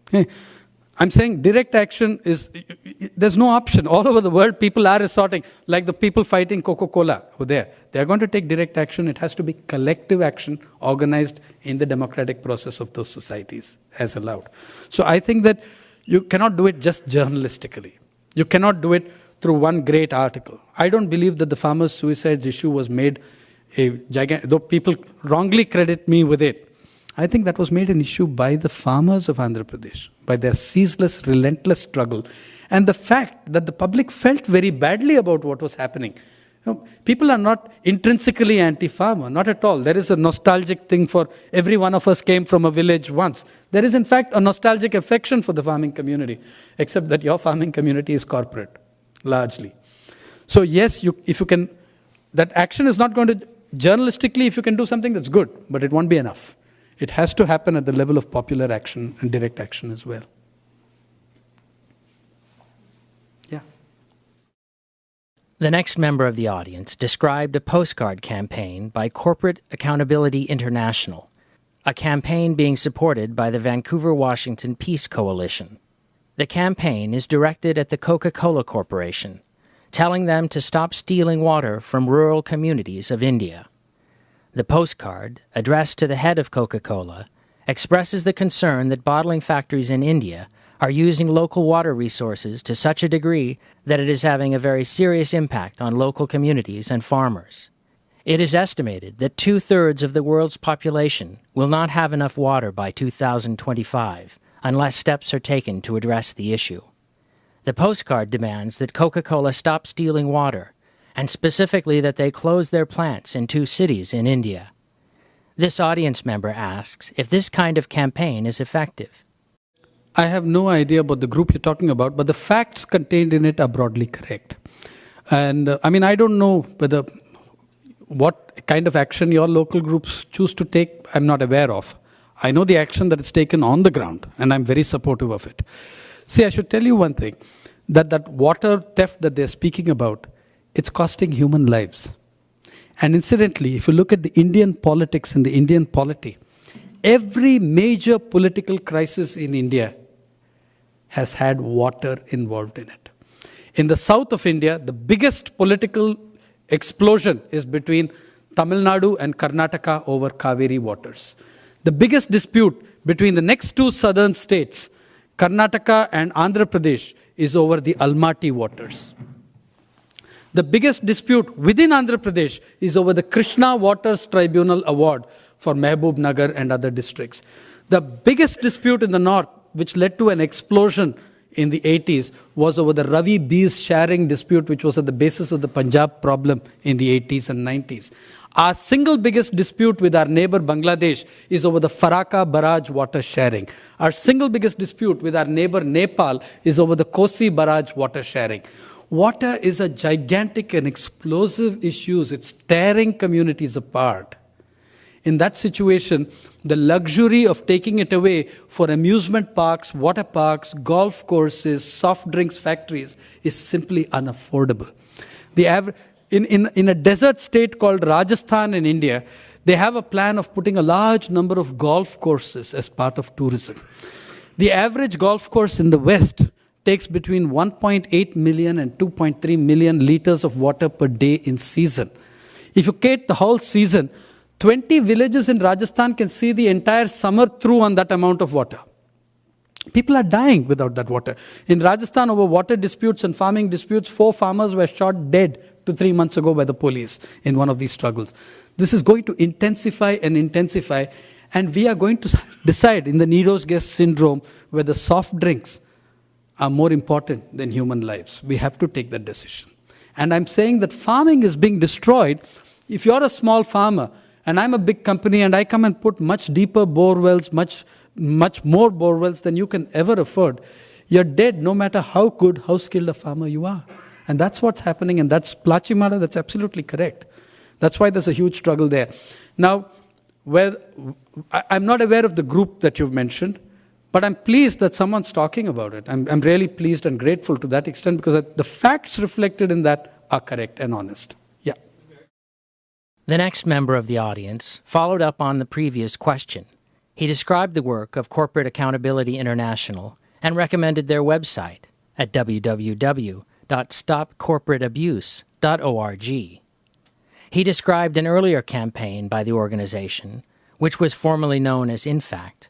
Okay. I'm saying direct action there's no option. All over the world, people are resorting, like the people fighting Coca-Cola over there. They're going to take direct action. It has to be collective action organized in the democratic process of those societies as allowed. So I think that you cannot do it just journalistically. You cannot do it through one great article. I don't believe that the farmers' suicides issue was made a gigantic, though people wrongly credit me with it. I think that was made an issue by the farmers of Andhra Pradesh. by their ceaseless, relentless struggle, and the fact that the public felt very badly about what was happening. People are not intrinsically anti-farmer, not at all. There is a nostalgic thing for every one of us came from a village once. There is, in fact, a nostalgic affection for the farming community, except that your farming community is corporate, largely. So yes, if you can, that action is not going to, journalistically, if you can do something, that's good, but it won't be enough. It has to happen at the level of popular action and direct action as well. Yeah. The next member of the audience described a postcard campaign by Corporate Accountability International, a campaign being supported by the Vancouver Washington Peace Coalition. The campaign is directed at the Coca-Cola Corporation, telling them to stop stealing water from rural communities of India. The postcard, addressed to the head of Coca-Cola, expresses the concern that bottling factories in India are using local water resources to such a degree that it is having a very serious impact on local communities and farmers. It is estimated that 2/3 of the world's population will not have enough water by 2025 unless steps are taken to address the issue. The postcard demands that Coca-Cola stop stealing water, and specifically that they close their plants in 2 cities in India. This audience member asks if this kind of campaign is effective. I have no idea about the group you're talking about, but the facts contained in it are broadly correct. And I don't know what kind of action your local groups choose to take, I'm not aware of. I know the action that is taken on the ground, and I'm very supportive of it. See, I should tell you one thing, that water theft that they're speaking about, it's costing human lives. And incidentally, if you look at the Indian politics and the Indian polity, every major political crisis in India has had water involved in it. In the south of India, the biggest political explosion is between Tamil Nadu and Karnataka over Kaveri waters. The biggest dispute between the next 2 southern states, Karnataka and Andhra Pradesh, is over the Almaty waters. The biggest dispute within Andhra Pradesh is over the Krishna Waters Tribunal Award for Mehboob Nagar and other districts. The biggest dispute in the north, which led to an explosion in the 80s, was over the Ravi bees sharing dispute, which was at the basis of the Punjab problem in the 80s and 90s. Our single biggest dispute with our neighbor Bangladesh is over the Faraka Barrage water sharing. Our single biggest dispute with our neighbor Nepal is over the Kosi Barrage water sharing. Water is a gigantic and explosive issue. It's tearing communities apart. In that situation, the luxury of taking it away for amusement parks, water parks, golf courses, soft drinks factories is simply unaffordable. In a desert state called Rajasthan in India, they have a plan of putting a large number of golf courses as part of tourism. The average golf course in the West takes between 1.8 million and 2.3 million liters of water per day in season. If you take the whole season, 20 villages in Rajasthan can see the entire summer through on that amount of water. People are dying without that water. In Rajasthan, over water disputes and farming disputes, 4 farmers were shot dead 2-3 months ago by the police in one of these struggles. This is going to intensify and intensify, and we are going to decide in the Nero's Guest syndrome whether soft drinks are more important than human lives. We have to take that decision. And I'm saying that farming is being destroyed. If you're a small farmer, and I'm a big company, and I come and put much deeper bore wells, much more bore wells than you can ever afford, you're dead no matter how good, how skilled a farmer you are. And that's what's happening, and that's Plachimada, that's absolutely correct. That's why there's a huge struggle there. Now, I'm not aware of the group that you've mentioned, but I'm pleased that someone's talking about it. I'm really pleased and grateful to that extent, because the facts reflected in that are correct and honest. Yeah. The next member of the audience followed up on the previous question. He described the work of Corporate Accountability International and recommended their website at www.stopcorporateabuse.org. He described an earlier campaign by the organization, which was formerly known as InFact,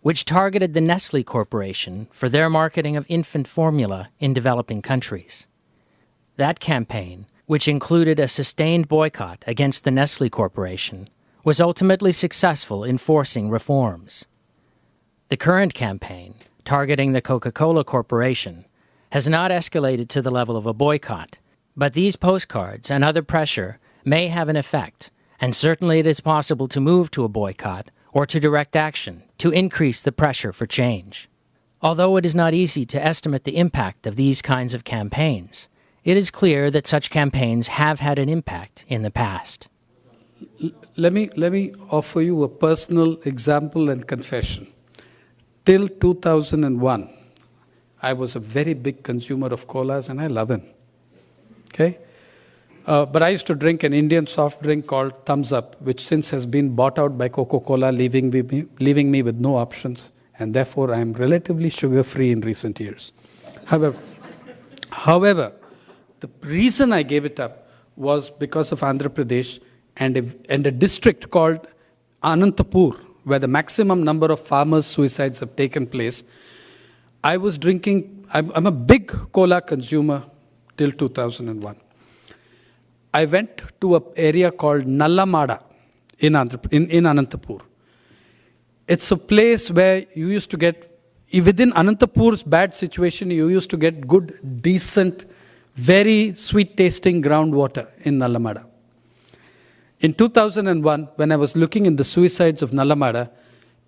which targeted the Nestle Corporation for their marketing of infant formula in developing countries. That campaign, which included a sustained boycott against the Nestle Corporation, was ultimately successful in forcing reforms. The current campaign, targeting the Coca-Cola Corporation has not escalated to the level of a boycott, but these postcards and other pressure may have an effect, and certainly it is possible to move to a boycott or to direct action to increase the pressure for change. Although it is not easy to estimate the impact of these kinds of campaigns, it is clear that such campaigns have had an impact in the past. Let me offer you a personal example and confession. Till 2001, I was a very big consumer of colas, and I love them. Okay? But I used to drink an Indian soft drink called Thumbs Up, which since has been bought out by Coca-Cola, leaving me with no options, and therefore I am relatively sugar-free in recent years. However, the reason I gave it up was because of Andhra Pradesh and a district called Anantapur, where the maximum number of farmers' suicides have taken place. I was drinking, I'm a big cola consumer till 2001. I went to an area called Nallamada in Anantapur. It's a place where you used to get, within Anantapur's bad situation, you used to get good, decent, very sweet-tasting groundwater in Nallamada. In 2001, when I was looking in the suicides of Nallamada,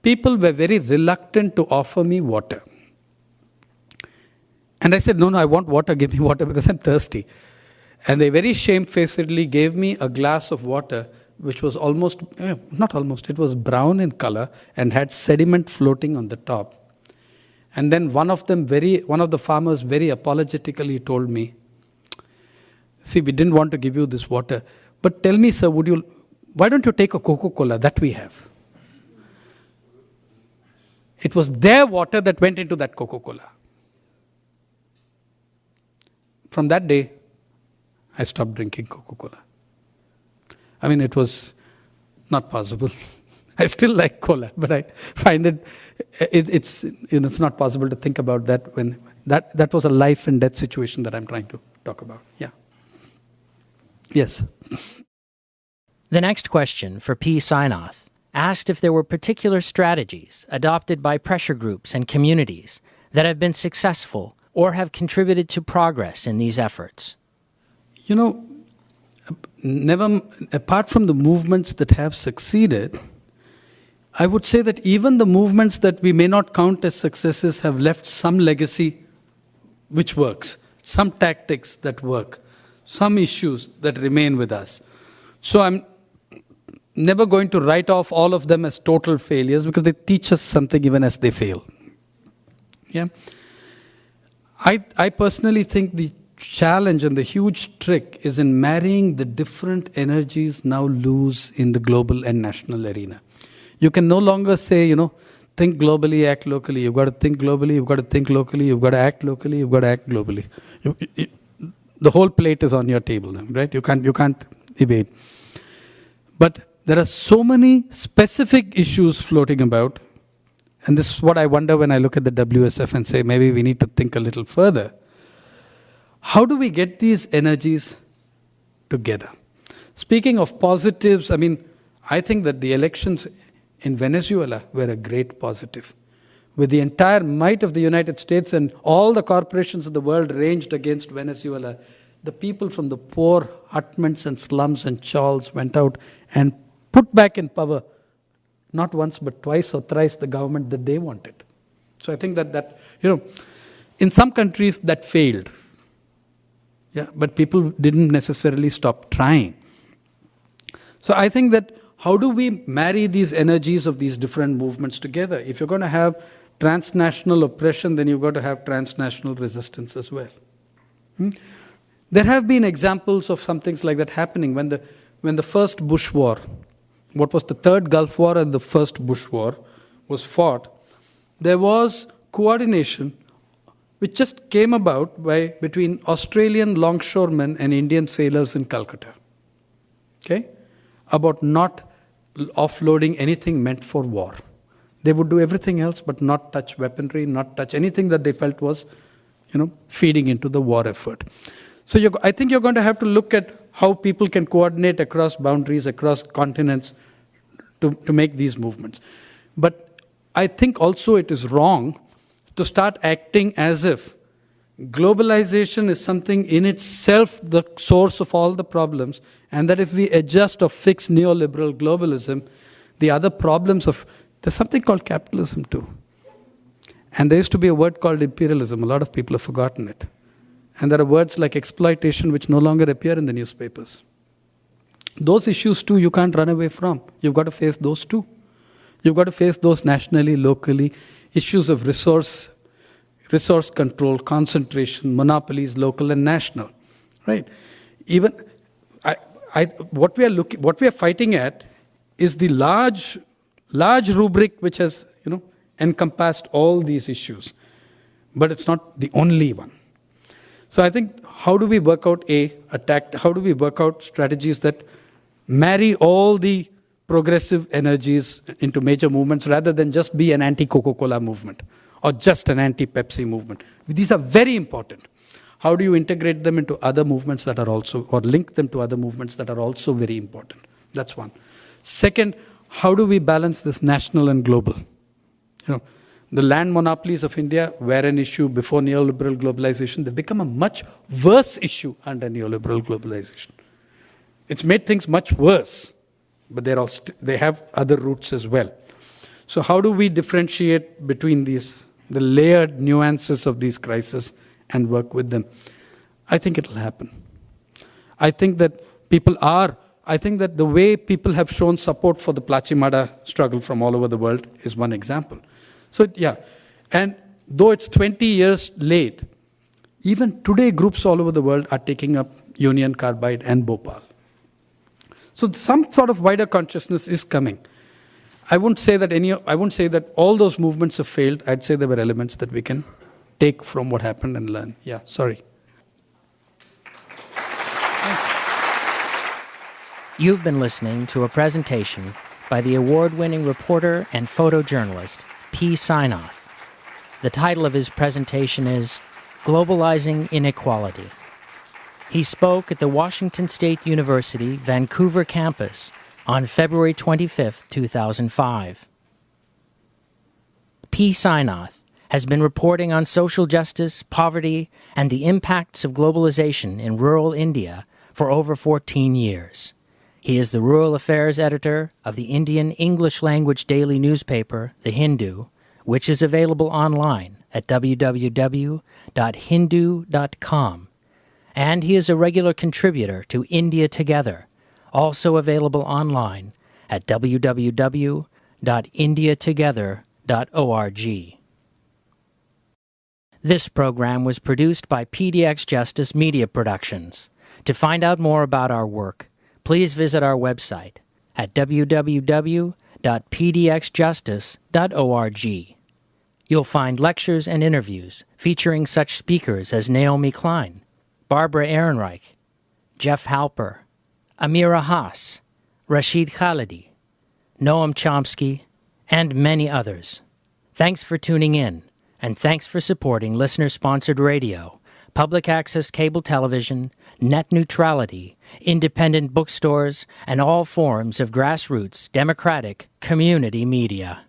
people were very reluctant to offer me water. And I said, no, I want water, give me water because I'm thirsty. And they very shamefacedly gave me a glass of water which was it was brown in color and had sediment floating on the top. And then one of the farmers very apologetically told me, see, we didn't want to give you this water, but tell me, sir, why don't you take a Coca-Cola that we have? It was their water that went into that Coca-Cola. From that day, I stopped drinking Coca-Cola. I mean, it was not possible. I still like cola, but I find it's not possible to think about that when that was a life and death situation that I'm trying to talk about. Yeah. Yes. The next question for P. Sainath asked if there were particular strategies adopted by pressure groups and communities that have been successful or have contributed to progress in these efforts. Apart from the movements that have succeeded, I would say that even the movements that we may not count as successes have left some legacy which works, some tactics that work, some issues that remain with us. So I'm never going to write off all of them as total failures because they teach us something even as they fail. Yeah. I personally think the challenge and the huge trick is in marrying the different energies now loose in the global and national arena. You can no longer say, think globally, act locally. You've got to think globally, you've got to think locally, you've got to act locally, you've got to act globally. The whole plate is on your table now, right? You can't evade. But there are so many specific issues floating about, and this is what I wonder when I look at the WSF and say, maybe we need to think a little further. How do we get these energies together? Speaking of positives, I think that the elections in Venezuela were a great positive. With the entire might of the United States and all the corporations of the world ranged against Venezuela, the people from the poor hutments and slums and chawls went out and put back in power, not once but twice or thrice, the government that they wanted. So I think that in some countries that failed. Yeah, but people didn't necessarily stop trying. So I think that how do we marry these energies of these different movements together? If you're going to have transnational oppression, then you've got to have transnational resistance as well. There have been examples of some things like that happening. When the first Bush War, what was the third Gulf War and the first Bush War was fought, there was coordination which just came about between Australian longshoremen and Indian sailors in Calcutta. Okay? About not offloading anything meant for war. They would do everything else but not touch weaponry, not touch anything that they felt was, feeding into the war effort. So I think you're going to have to look at how people can coordinate across boundaries, across continents to make these movements. But I think also it is wrong to start acting as if globalization is something in itself the source of all the problems, and that if we adjust or fix neoliberal globalism, the other problems of, there's something called capitalism too. And there used to be a word called imperialism. A lot of people have forgotten it. And there are words like exploitation which no longer appear in the newspapers. Those issues too you can't run away from. You've got to face those too. You've got to face those nationally, locally, issues of resource control, concentration, monopolies, local and national, right? Even what we are fighting at is the large rubric which has encompassed all these issues, but it's not the only one. So I think, how do we work out how do we work out strategies that marry all the progressive energies into major movements rather than just be an anti-Coca-Cola movement or just an anti-Pepsi movement? These are very important. How do you integrate them into other movements that are also, or link them to other movements that are also very important? That's one. Second, how do we balance this national and global? The land monopolies of India were an issue before neoliberal globalization. They've become a much worse issue under neoliberal globalization. It's made things much worse, but they have other roots as well. So how do we differentiate between the layered nuances of these crises and work with them? I think it'll happen. I think that the way people have shown support for the Plachimada struggle from all over the world is one example. So, yeah, and though it's 20 years late, even today groups all over the world are taking up Union Carbide and Bhopal. So some sort of wider consciousness is coming. I wouldn't say that all those movements have failed. I'd say there were elements that we can take from what happened and learn. Yeah, sorry. You've been listening to a presentation by the award-winning reporter and photojournalist P. Sainath. The title of his presentation is Globalizing Inequality. He spoke at the Washington State University, Vancouver campus on February 25, 2005. P. Sainath has been reporting on social justice, poverty, and the impacts of globalization in rural India for over 14 years. He is the rural affairs editor of the Indian English-language daily newspaper, The Hindu, which is available online at www.hindu.com. And he is a regular contributor to India Together, also available online at www.indiatogether.org. This program was produced by PDX Justice Media Productions. To find out more about our work, please visit our website at www.pdxjustice.org. You'll find lectures and interviews featuring such speakers as Naomi Klein, Barbara Ehrenreich, Jeff Halper, Amira Haas, Rashid Khalidi, Noam Chomsky, and many others. Thanks for tuning in, and thanks for supporting listener-sponsored radio, public access cable television, net neutrality, independent bookstores, and all forms of grassroots, democratic, community media.